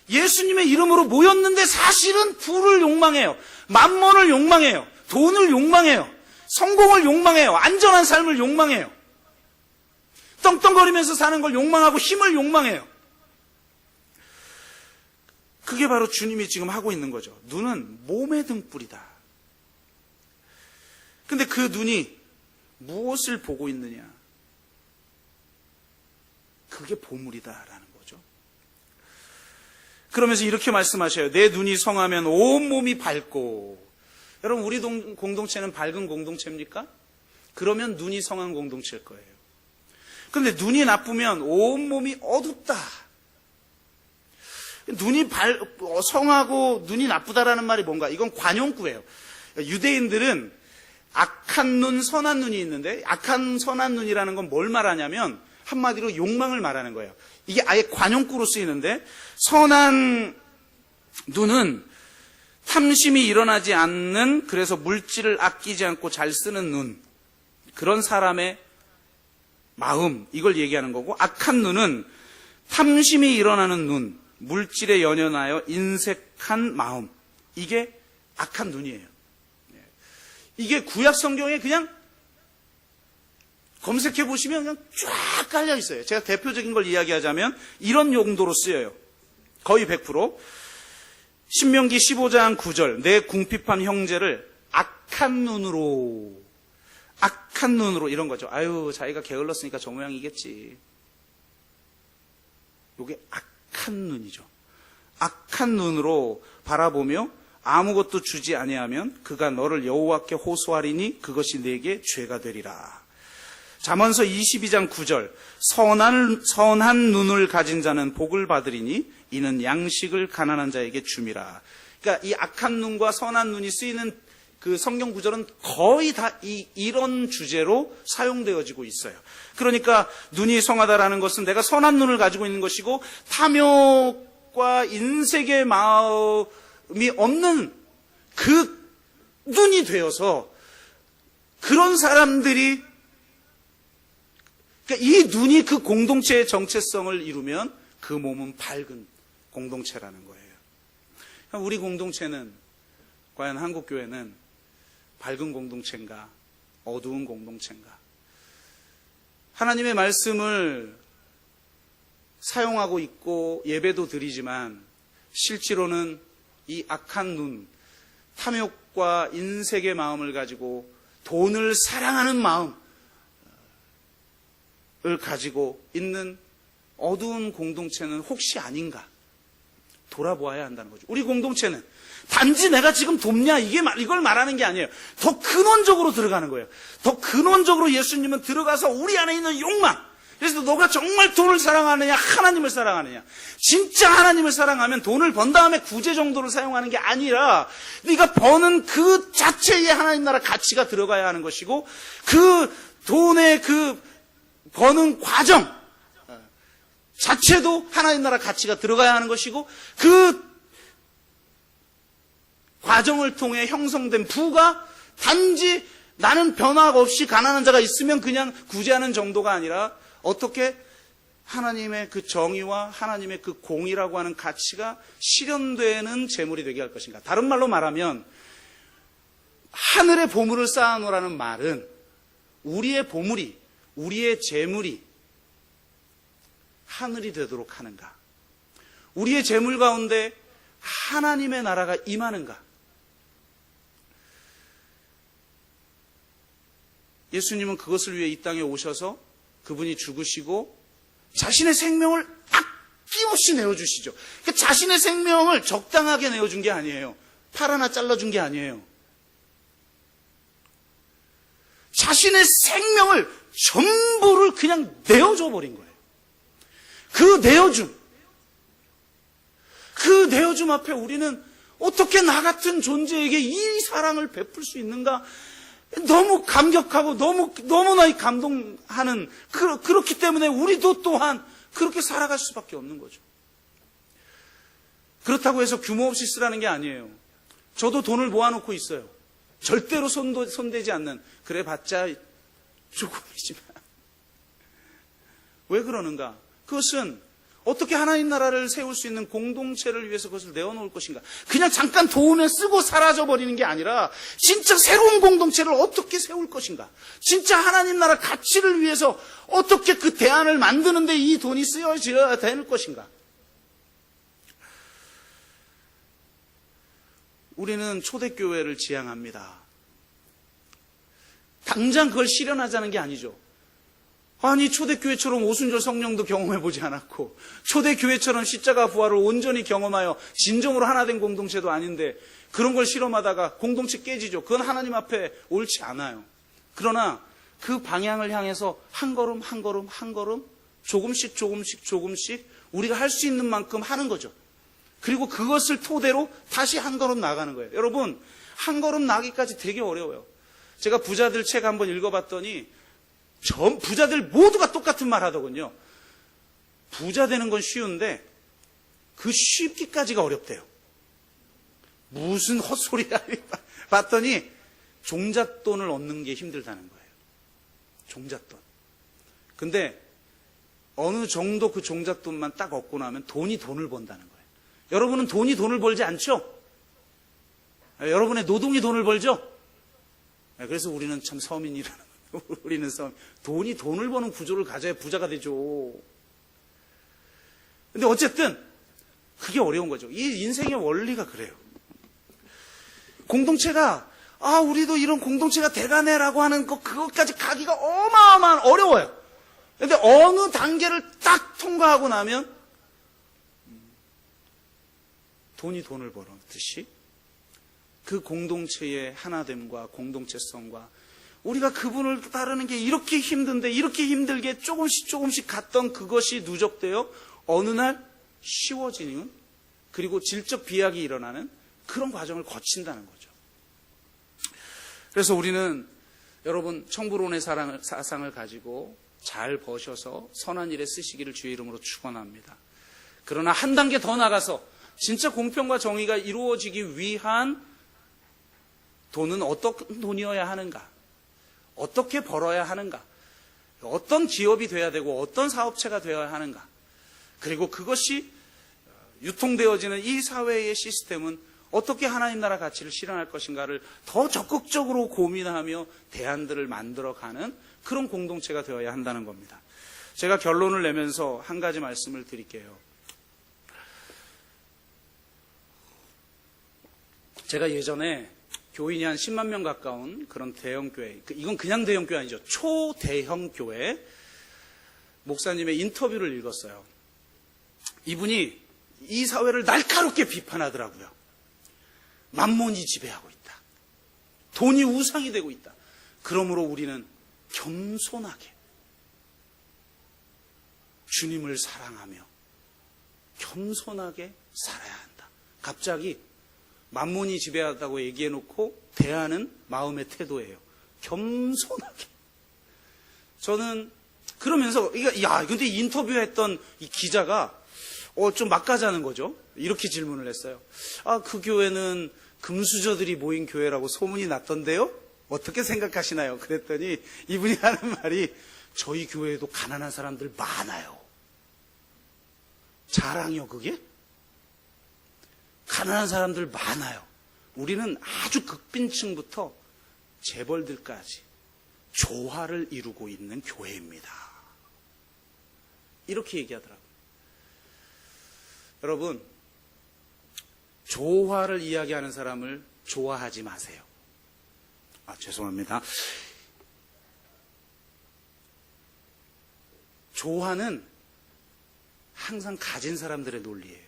S1: 예수님의 이름으로 모였는데 사실은 부를 욕망해요. 만몬을 욕망해요. 돈을 욕망해요. 성공을 욕망해요. 안전한 삶을 욕망해요. 떵떵거리면서 사는 걸 욕망하고 힘을 욕망해요. 그게 바로 주님이 지금 하고 있는 거죠. 눈은 몸의 등불이다. 근데 그 눈이 무엇을 보고 있느냐? 그게 보물이다라는 거죠. 그러면서 이렇게 말씀하셔요. 내 눈이 성하면 온몸이 밝고. 여러분 우리 공동체는 밝은 공동체입니까? 그러면 눈이 성한 공동체일 거예요. 그런데 눈이 나쁘면 온몸이 어둡다. 눈이 성하고 눈이 나쁘다라는 말이 뭔가? 이건 관용구예요. 유대인들은 악한 눈, 선한 눈이 있는데 악한 선한 눈이라는 건 뭘 말하냐면 한마디로 욕망을 말하는 거예요. 이게 아예 관용구로 쓰이는데 선한 눈은 탐심이 일어나지 않는 그래서 물질을 아끼지 않고 잘 쓰는 눈 그런 사람의 마음 이걸 얘기하는 거고 악한 눈은 탐심이 일어나는 눈 물질에 연연하여 인색한 마음 이게 악한 눈이에요. 이게 구약 성경에 그냥 검색해 보시면 그냥 쫙 깔려 있어요. 제가 대표적인 걸 이야기하자면 이런 용도로 쓰여요. 거의 100%. 신명기 15장 9절. 내 궁핍한 형제를 악한 눈으로 이런 거죠. 아유, 자기가 게을렀으니까 저 모양이겠지. 요게 악한 눈이죠. 악한 눈으로 바라보며 아무것도 주지 아니하면 그가 너를 여호와께 호소하리니 그것이 내게 죄가 되리라. 잠언서 22장 9절. 선한 눈을 가진 자는 복을 받으리니 이는 양식을 가난한 자에게 줌이라. 그러니까 이 악한 눈과 선한 눈이 쓰이는 그 성경 구절은 거의 다 이런 주제로 사용되어지고 있어요. 그러니까 눈이 성하다라는 것은 내가 선한 눈을 가지고 있는 것이고 탐욕과 인색의 마음이 없는 그 눈이 되어서 그런 사람들이, 그러니까 이 눈이 그 공동체의 정체성을 이루면 그 몸은 밝은 공동체라는 거예요. 그러니까 우리 공동체는, 과연 한국교회는 밝은 공동체인가, 어두운 공동체인가? 하나님의 말씀을 사용하고 있고 예배도 드리지만 실제로는 이 악한 눈, 탐욕과 인색의 마음을 가지고 돈을 사랑하는 마음을 가지고 있는 어두운 공동체는 혹시 아닌가 돌아보아야 한다는 거죠. 우리 공동체는 단지 내가 지금 돕냐 이걸 말하는 게 아니에요. 더 근원적으로 들어가는 거예요. 더 근원적으로 예수님은 들어가서 우리 안에 있는 욕망, 그래서 너가 정말 돈을 사랑하느냐 하나님을 사랑하느냐. 진짜 하나님을 사랑하면 돈을 번 다음에 구제 정도를 사용하는 게 아니라 네가 버는 그 자체에 하나님 나라 가치가 들어가야 하는 것이고, 그 돈의 그 버는 과정 자체도 하나님 나라 가치가 들어가야 하는 것이고, 그 과정을 통해 형성된 부가 단지 나는 변화 없이 가난한 자가 있으면 그냥 구제하는 정도가 아니라 어떻게 하나님의 그 정의와 하나님의 그 공의라고 하는 가치가 실현되는 재물이 되게 할 것인가. 다른 말로 말하면 하늘의 보물을 쌓아놓으라는 말은 우리의 보물이, 우리의 재물이 하늘이 되도록 하는가, 우리의 재물 가운데 하나님의 나라가 임하는가. 예수님은 그것을 위해 이 땅에 오셔서 그분이 죽으시고 자신의 생명을 아낌없이 내어주시죠. 그러니까 자신의 생명을 적당하게 내어준 게 아니에요. 팔 하나 잘라준 게 아니에요. 자신의 생명을 전부를 그냥 내어줘 버린 거예요. 그 내어줌 앞에 우리는 어떻게 나 같은 존재에게 이 사랑을 베풀 수 있는가? 너무 감격하고 너무나 감동하는, 그렇기 때문에 우리도 또한 그렇게 살아갈 수밖에 없는 거죠. 그렇다고 해서 규모 없이 쓰라는 게 아니에요. 저도 돈을 모아놓고 있어요. 절대로 손대지 않는, 그래봤자 조금이지만. 왜 그러는가? 그것은 어떻게 하나님 나라를 세울 수 있는 공동체를 위해서 그것을 내어놓을 것인가. 그냥 잠깐 도우면 쓰고 사라져버리는 게 아니라 진짜 새로운 공동체를 어떻게 세울 것인가. 진짜 하나님 나라 가치를 위해서 어떻게 그 대안을 만드는데 이 돈이 쓰여져야 되는 것인가. 우리는 초대교회를 지향합니다. 당장 그걸 실현하자는 게 아니죠. 아니, 초대교회처럼 오순절 성령도 경험해보지 않았고, 초대교회처럼 십자가 부활을 온전히 경험하여 진정으로 하나 된 공동체도 아닌데 그런 걸 실험하다가 공동체 깨지죠. 그건 하나님 앞에 옳지 않아요. 그러나 그 방향을 향해서 한 걸음 한 걸음 한 걸음 조금씩 우리가 할 수 있는 만큼 하는 거죠. 그리고 그것을 토대로 다시 한 걸음 나가는 거예요. 여러분, 한 걸음 나기까지 되게 어려워요. 제가 부자들 책 한번 읽어봤더니 부자들 모두가 똑같은 말 하더군요. 부자 되는 건 쉬운데 그 쉽기까지가 어렵대요. 무슨 헛소리야. 봤더니 종잣돈을 얻는 게 힘들다는 거예요. 종잣돈. 근데 어느 정도 그 종잣돈만 딱 얻고 나면 돈을 번다는 거예요. 여러분은 돈이 돈을 벌지 않죠? 여러분의 노동이 돈을 벌죠? 그래서 우리는 참 서민이라는 거예요. 우리는 돈을 버는 구조를 가져야 부자가 되죠. 근데 어쨌든 그게 어려운 거죠. 이 인생의 원리가 그래요. 공동체가 우리도 이런 공동체가 돼가네라고 하는 그것까지 가기가 어마어마한 어려워요. 근데 어느 단계를 딱 통과하고 나면 돈이 돈을 벌었듯이 그 공동체의 하나됨과 공동체성과 우리가 그분을 따르는 게 이렇게 힘든데 이렇게 힘들게 조금씩 갔던 그것이 누적되어 어느 날 쉬워지는, 그리고 질적 비약이 일어나는 그런 과정을 거친다는 거죠. 그래서 우리는 여러분 청부론의 사상을 가지고 잘 버셔서 선한 일에 쓰시기를 주의 이름으로 축원합니다. 그러나 한 단계 더 나가서 진짜 공평과 정의가 이루어지기 위한 돈은 어떤 돈이어야 하는가? 어떻게 벌어야 하는가? 어떤 기업이 돼야 되고 어떤 사업체가 되어야 하는가? 그리고 그것이 유통되어지는 이 사회의 시스템은 어떻게 하나님 나라 가치를 실현할 것인가를 더 적극적으로 고민하며 대안들을 만들어가는 그런 공동체가 되어야 한다는 겁니다. 제가 결론을 내면서 한 가지 말씀을 드릴게요. 제가 예전에 교인이 한 10만 명 가까운 그런 대형 교회, 이건 그냥 대형 교회 아니죠. 초대형 교회 목사님의 인터뷰를 읽었어요. 이분이 이 사회를 날카롭게 비판하더라고요. 만몬이 지배하고 있다. 돈이 우상이 되고 있다. 그러므로 우리는 겸손하게 주님을 사랑하며 겸손하게 살아야 한다. 갑자기 만몬이 지배하다고 얘기해놓고 대하는 마음의 태도예요. 겸손하게. 저는 그러면서 근데 인터뷰했던 이 기자가 좀 막가자는 거죠. 이렇게 질문을 했어요. 그 교회는 금수저들이 모인 교회라고 소문이 났던데요? 어떻게 생각하시나요? 그랬더니 이분이 하는 말이 저희 교회에도 가난한 사람들 많아요. 자랑이요, 그게? 가난한 사람들 많아요. 우리는 아주 극빈층부터 재벌들까지 조화를 이루고 있는 교회입니다. 이렇게 얘기하더라고요. 여러분, 조화를 이야기하는 사람을 좋아하지 마세요. 죄송합니다. 조화는 항상 가진 사람들의 논리예요.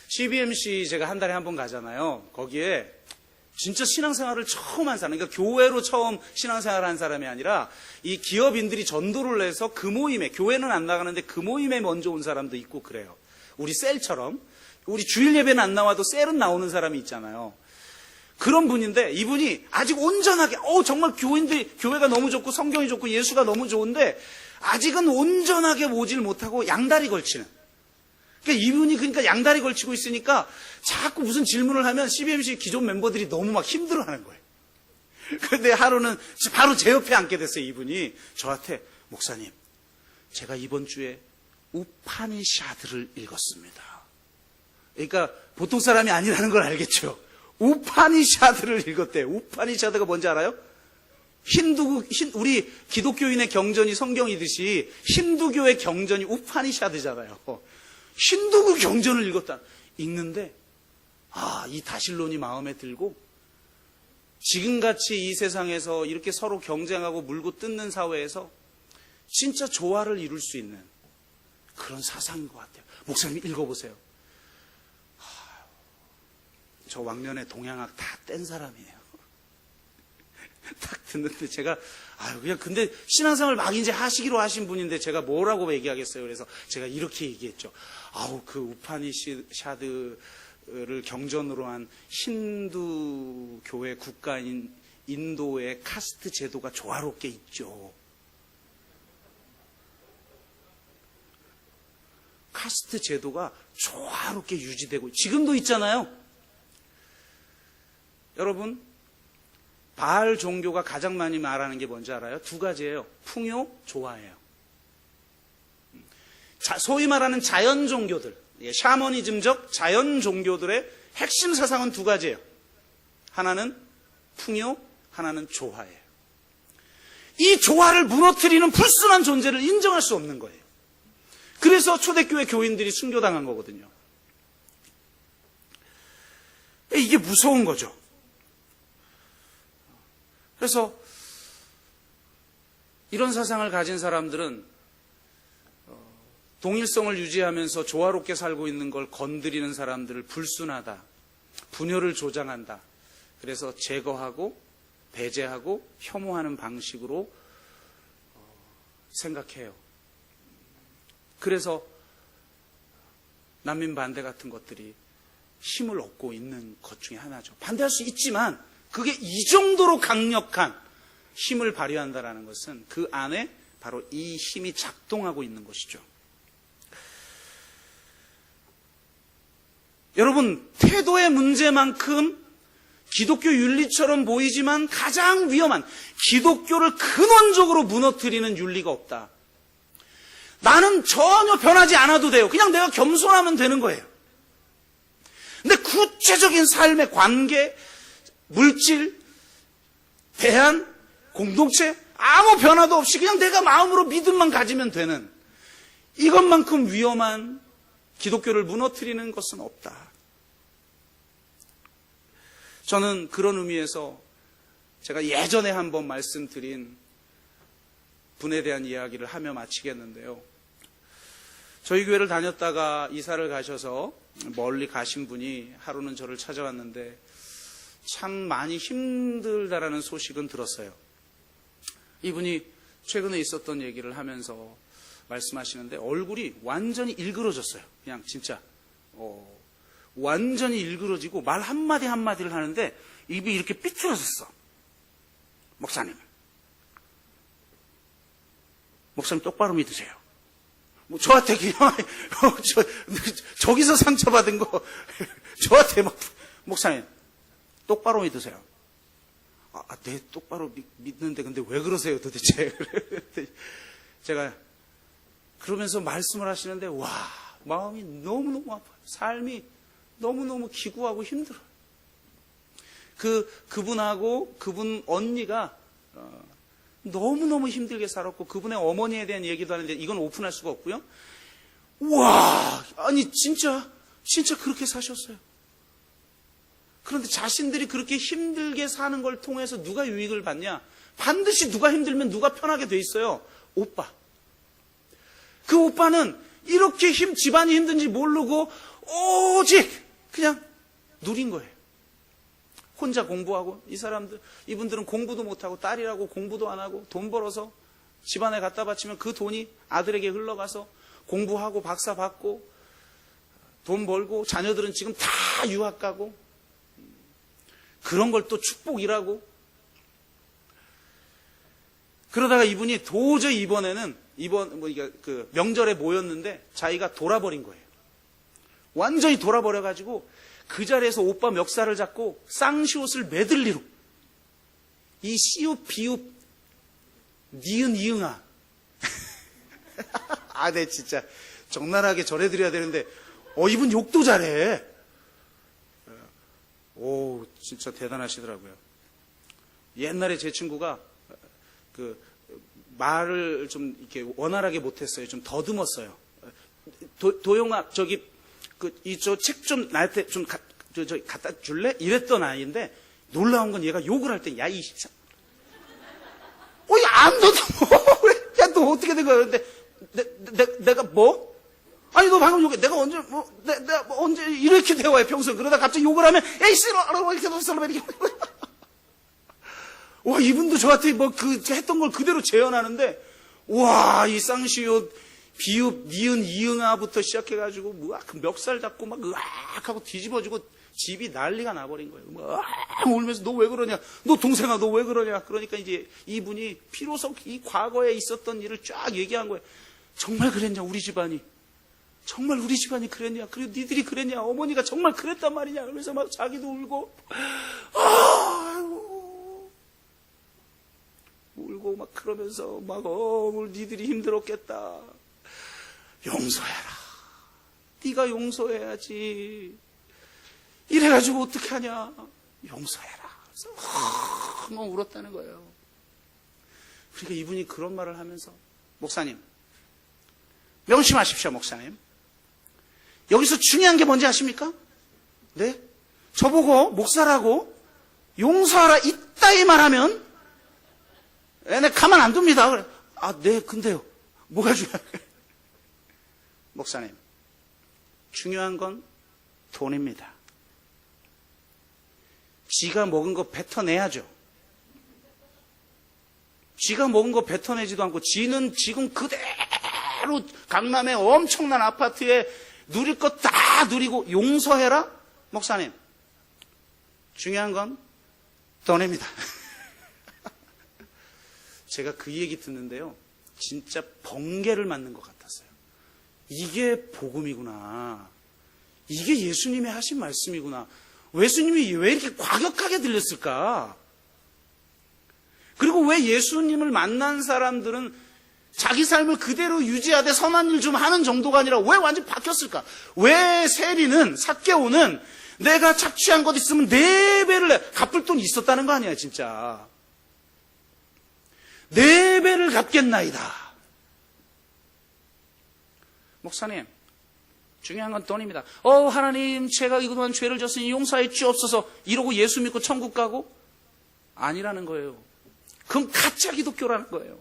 S1: CBMC 제가 한 달에 한 번 가잖아요. 거기에 진짜 신앙생활을 처음 한 사람, 그러니까 교회로 처음 신앙생활을 한 사람이 아니라 이 기업인들이 전도를 해서 그 모임에, 교회는 안 나가는데 그 모임에 먼저 온 사람도 있고 그래요. 우리 셀처럼. 우리 주일 예배는 안 나와도 셀은 나오는 사람이 있잖아요. 그런 분인데 이분이 아직 온전하게 정말 교회가 너무 좋고 성경이 좋고 예수가 너무 좋은데 아직은 온전하게 오질 못하고 양다리 걸치는. 그러니까 이분이 양다리 걸치고 있으니까 자꾸 무슨 질문을 하면 CBMC 기존 멤버들이 너무 막 힘들어하는 거예요. 그런데 하루는 바로 제 옆에 앉게 됐어요. 이분이 저한테 목사님, 제가 이번 주에 우파니샤드를 읽었습니다. 그러니까 보통 사람이 아니라는 걸 알겠죠. 우파니샤드를 읽었대요. 우파니샤드가 뭔지 알아요? 우리 기독교인의 경전이 성경이듯이 힌두교의 경전이 우파니샤드잖아요. 힌두교 경전을 읽었다. 읽는데 이 다실론이 마음에 들고 지금같이 이 세상에서 이렇게 서로 경쟁하고 물고 뜯는 사회에서 진짜 조화를 이룰 수 있는 그런 사상인 것 같아요. 목사님 읽어보세요. 저 왕년에 동양학 다 뗀 사람이에요. 딱 듣는데 제가 근데 신앙생활 막 이제 하시기로 하신 분인데 제가 뭐라고 얘기하겠어요. 그래서 제가 이렇게 얘기했죠. 그 우파니샤드를 경전으로 한 힌두 교회 국가인 인도의 카스트 제도가 조화롭게 있죠. 카스트 제도가 조화롭게 유지되고 지금도 있잖아요. 여러분, 바알 종교가 가장 많이 말하는 게 뭔지 알아요? 두 가지예요. 풍요, 조화예요. 소위 말하는 자연 종교들, 샤머니즘적 자연 종교들의 핵심 사상은 두 가지예요. 하나는 풍요, 하나는 조화예요. 이 조화를 무너뜨리는 불순한 존재를 인정할 수 없는 거예요. 그래서 초대교회 교인들이 순교당한 거거든요. 이게 무서운 거죠. 그래서 이런 사상을 가진 사람들은 동일성을 유지하면서 조화롭게 살고 있는 걸 건드리는 사람들을 불순하다, 분열을 조장한다. 그래서 제거하고 배제하고 혐오하는 방식으로 생각해요. 그래서 난민 반대 같은 것들이 힘을 얻고 있는 것 중에 하나죠. 반대할 수 있지만 그게 이 정도로 강력한 힘을 발휘한다는 것은 그 안에 바로 이 힘이 작동하고 있는 것이죠. 여러분, 태도의 문제만큼 기독교 윤리처럼 보이지만 가장 위험한, 기독교를 근원적으로 무너뜨리는 윤리가 없다. 나는 전혀 변하지 않아도 돼요. 그냥 내가 겸손하면 되는 거예요. 근데 구체적인 삶의 관계, 물질, 대안, 공동체 아무 변화도 없이 그냥 내가 마음으로 믿음만 가지면 되는, 이것만큼 위험한 기독교를 무너뜨리는 것은 없다. 저는 그런 의미에서 제가 예전에 한번 말씀드린 분에 대한 이야기를 하며 마치겠는데요. 저희 교회를 다녔다가 이사를 가셔서 멀리 가신 분이 하루는 저를 찾아왔는데 참 많이 힘들다라는 소식은 들었어요. 이분이 최근에 있었던 얘기를 하면서 말씀하시는데 얼굴이 완전히 일그러졌어요. 그냥 진짜 완전히 일그러지고 말 한마디 한마디를 하는데 입이 이렇게 삐뚤어졌어. 목사님 똑바로 믿으세요. 뭐 저한테 그냥 저기서 상처받은 거 저한테 막, 목사님 똑바로 믿으세요. 네, 똑바로 믿는데 근데 왜 그러세요 도대체? 제가 그러면서 말씀을 하시는데 와, 마음이 너무너무 아파요. 삶이 너무너무 기구하고 힘들어요. 그분하고 그분 언니가 너무너무 힘들게 살았고 그분의 어머니에 대한 얘기도 하는데 이건 오픈할 수가 없고요. 와, 아니 진짜 그렇게 사셨어요. 그런데 자신들이 그렇게 힘들게 사는 걸 통해서 누가 유익을 받냐? 반드시 누가 힘들면 누가 편하게 돼 있어요. 오빠. 그 오빠는 이렇게 집안이 힘든지 모르고 오직 그냥 누린 거예요. 혼자 공부하고, 이분들은 공부도 못하고 딸이라고 공부도 안 하고 돈 벌어서 집안에 갖다 바치면 그 돈이 아들에게 흘러가서 공부하고 박사 받고 돈 벌고 자녀들은 지금 다 유학 가고 그런 걸 또 축복이라고. 그러다가 이분이 도저히 이번에는 그 명절에 모였는데 자기가 돌아버린 거예요. 완전히 돌아버려가지고 그 자리에서 오빠 멱살을 잡고 쌍시옷을 메들리로 이 시옷 비옷 니은 이응아 네 진짜 적나라하게 전해드려야 되는데 이분 욕도 잘해. 오, 진짜 대단하시더라고요. 옛날에 제 친구가 말을 좀 이렇게 원활하게 못했어요. 좀 더듬었어요. 도영아, 저 책 좀 나한테 좀 저기 갖다 줄래? 이랬던 아이인데 놀라운 건 얘가 욕을 할 때 야, 이 안 더듬어. 야, 너 어떻게 된 거야? 근데 내가 뭐? 아니, 너 방금 욕해. 내가 언제, 내가 언제 이렇게 대화해, 평소에. 그러다 갑자기 욕을 하면, 에이, 싫어! 이렇게 와, 이분도 저한테 했던 걸 그대로 재현하는데, 와, 이 쌍시옷, 비읍, 니은, 이응아부터 시작해가지고, 그 멱살 잡고 막, 으악! 하고 뒤집어지고, 집이 난리가 나버린 거예요. 으악! 울면서, 너 왜 그러냐? 너 동생아, 너 왜 그러냐? 그러니까 이제 이분이 비로소 이 과거에 있었던 일을 쫙 얘기한 거예요. 정말 그랬냐, 우리 집안이? 정말 우리 집안이 그랬냐? 그리고 니들이 그랬냐? 어머니가 정말 그랬단 말이냐? 그러면서 막 자기도 울고, 울고 막 그러면서 막 니들이 힘들었겠다. 용서해라. 네가 용서해야지. 이래가지고 어떻게 하냐? 용서해라. 그래서 막 울었다는 거예요. 그러니까 이분이 그런 말을 하면서, 목사님, 명심하십시오, 목사님. 여기서 중요한 게 뭔지 아십니까? 네? 저보고 목사라고 용서하라 이따위 말하면 내 가만 안 둡니다. 그래. 아, 네, 근데요. 뭐가 중요해요? 목사님, 중요한 건 돈입니다. 지가 먹은 거 뱉어내야죠. 지가 먹은 거 뱉어내지도 않고 지는 지금 그대로 강남의 엄청난 아파트에 누릴 것 다 누리고 용서해라? 목사님, 중요한 건 돈입니다. 제가 그 얘기 듣는데요, 진짜 번개를 맞는 것 같았어요. 이게 복음이구나. 이게 예수님이 하신 말씀이구나. 예수님이 왜 이렇게 과격하게 들렸을까? 그리고 왜 예수님을 만난 사람들은 자기 삶을 그대로 유지하되 선한 일 좀 하는 정도가 아니라 왜 완전히 바뀌었을까? 왜 세리는, 삭개오는 내가 착취한 것 있으면 4배를 갚을 돈이 있었다는 거 아니야, 진짜. 4배를 갚겠나이다. 목사님, 중요한 건 돈입니다. 하나님, 제가 이것만 죄를 졌으니 용서해 주옵소서 이러고 예수 믿고 천국 가고? 아니라는 거예요. 그건 가짜 기독교라는 거예요.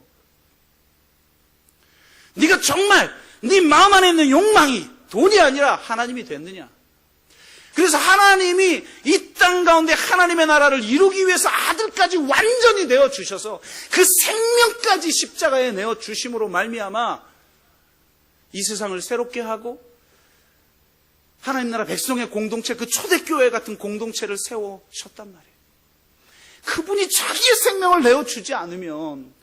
S1: 네가 정말 네 마음 안에 있는 욕망이 돈이 아니라 하나님이 됐느냐? 그래서 하나님이 이 땅 가운데 하나님의 나라를 이루기 위해서 아들까지 완전히 내어주셔서 그 생명까지 십자가에 내어주심으로 말미암아 이 세상을 새롭게 하고 하나님 나라 백성의 공동체, 그 초대교회 같은 공동체를 세우셨단 말이에요. 그분이 자기의 생명을 내어주지 않으면,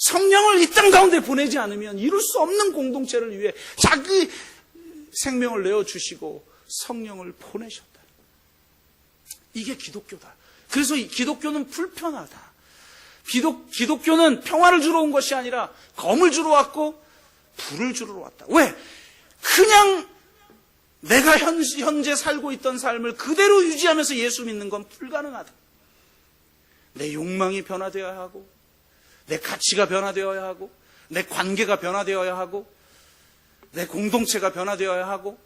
S1: 성령을 이 땅 가운데 보내지 않으면 이룰 수 없는 공동체를 위해 자기 생명을 내어주시고 성령을 보내셨다. 이게 기독교다. 그래서 이 기독교는 불편하다. 기독교는 평화를 주러 온 것이 아니라 검을 주러 왔고 불을 주러 왔다. 왜? 그냥 내가 현재 살고 있던 삶을 그대로 유지하면서 예수 믿는 건 불가능하다. 내 욕망이 변화되어야 하고, 내 가치가 변화되어야 하고, 내 관계가 변화되어야 하고, 내 공동체가 변화되어야 하고,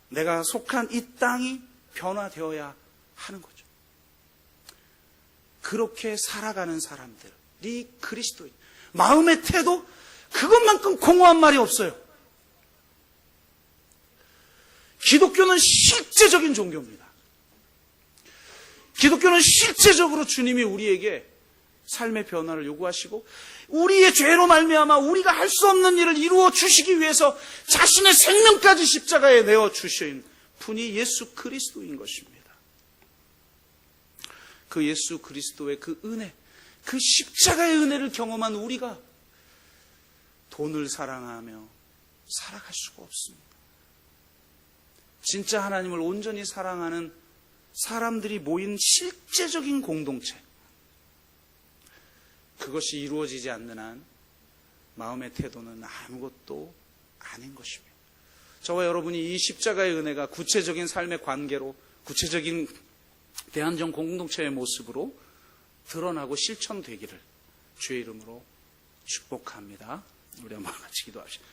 S1: 내가 속한 이 땅이 변화되어야 하는 거죠. 그렇게 살아가는 사람들이 그리스도인. 마음의 태도, 그것만큼 공허한 말이 없어요. 기독교는 실제적인 종교입니다. 기독교는 실제적으로 주님이 우리에게 삶의 변화를 요구하시고 우리의 죄로 말미암아 우리가 할 수 없는 일을 이루어 주시기 위해서 자신의 생명까지 십자가에 내어 주신 분이 예수 그리스도인 것입니다. 그 예수 그리스도의 그 은혜, 그 십자가의 은혜를 경험한 우리가 돈을 사랑하며 살아갈 수가 없습니다. 진짜 하나님을 온전히 사랑하는 사람들이 모인 실제적인 공동체, 그것이 이루어지지 않는 한 마음의 태도는 아무것도 아닌 것입니다. 저와 여러분이 이 십자가의 은혜가 구체적인 삶의 관계로, 구체적인 대한정 공동체의 모습으로 드러나고 실천되기를 주의 이름으로 축복합니다. 우리 한번 같이 기도합시다.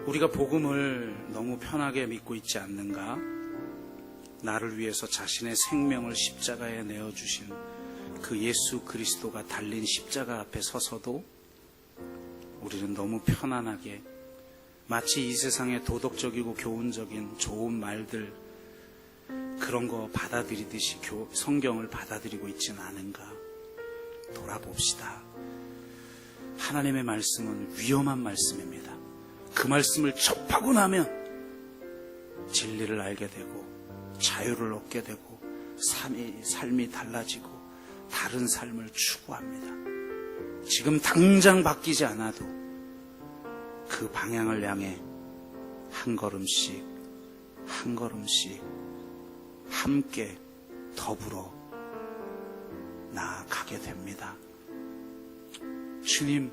S1: 우리가 복음을 너무 편하게 믿고 있지 않는가? 나를 위해서 자신의 생명을 십자가에 내어주신 그 예수 그리스도가 달린 십자가 앞에 서서도 우리는 너무 편안하게 마치 이 세상의 도덕적이고 교훈적인 좋은 말들, 그런 거 받아들이듯이 성경을 받아들이고 있지는 않은가? 돌아봅시다. 하나님의 말씀은 위험한 말씀입니다. 그 말씀을 접하고 나면 진리를 알게 되고 자유를 얻게 되고 삶이 달라지고 다른 삶을 추구합니다. 지금 당장 바뀌지 않아도 그 방향을 향해 한 걸음씩 한 걸음씩 함께 더불어 나아가게 됩니다. 주님,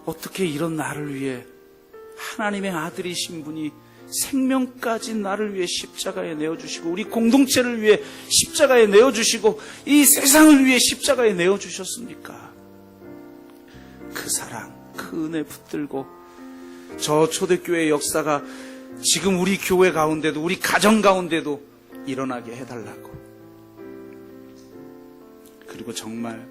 S1: 어떻게 이런 나를 위해 하나님의 아들이신 분이 생명까지 나를 위해 십자가에 내어주시고 우리 공동체를 위해 십자가에 내어주시고 이 세상을 위해 십자가에 내어주셨습니까? 그 사랑, 그 은혜 붙들고 저 초대교회의 역사가 지금 우리 교회 가운데도 우리 가정 가운데도 일어나게 해달라고, 그리고 정말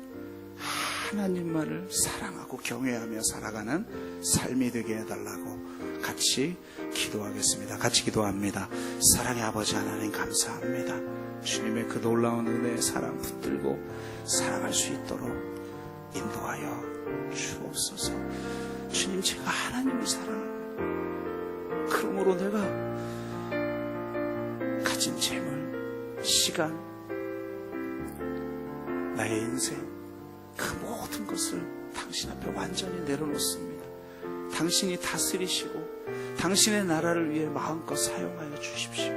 S1: 하나님만을 사랑하고 경외하며 살아가는 삶이 되게 해달라고 같이 기도하겠습니다. 같이 기도합니다. 사랑의 아버지 하나님 감사합니다. 주님의 그 놀라운 은혜의 사랑 붙들고 살아갈 수 있도록 인도하여 주옵소서. 주님, 제가 하나님을 사랑합니다. 그러므로 내가 가진 재물, 시간, 나의 인생, 그 모든 것을 당신 앞에 완전히 내려놓습니다. 당신이 다스리시고 당신의 나라를 위해 마음껏 사용하여 주십시오.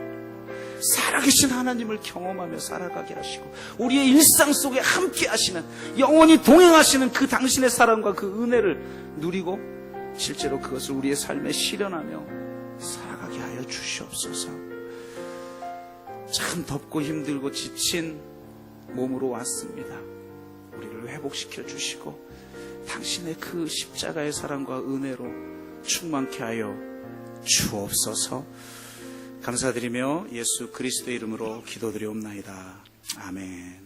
S1: 살아계신 하나님을 경험하며 살아가게 하시고 우리의 일상 속에 함께 하시는, 영원히 동행하시는 그 당신의 사랑과 그 은혜를 누리고 실제로 그것을 우리의 삶에 실현하며 살아가게 하여 주시옵소서. 참 덥고 힘들고 지친 몸으로 왔습니다. 우리를 회복시켜 주시고 당신의 그 십자가의 사랑과 은혜로 충만케 하여 주옵소서. 감사드리며 예수 그리스도의 이름으로 기도드리옵나이다. 아멘.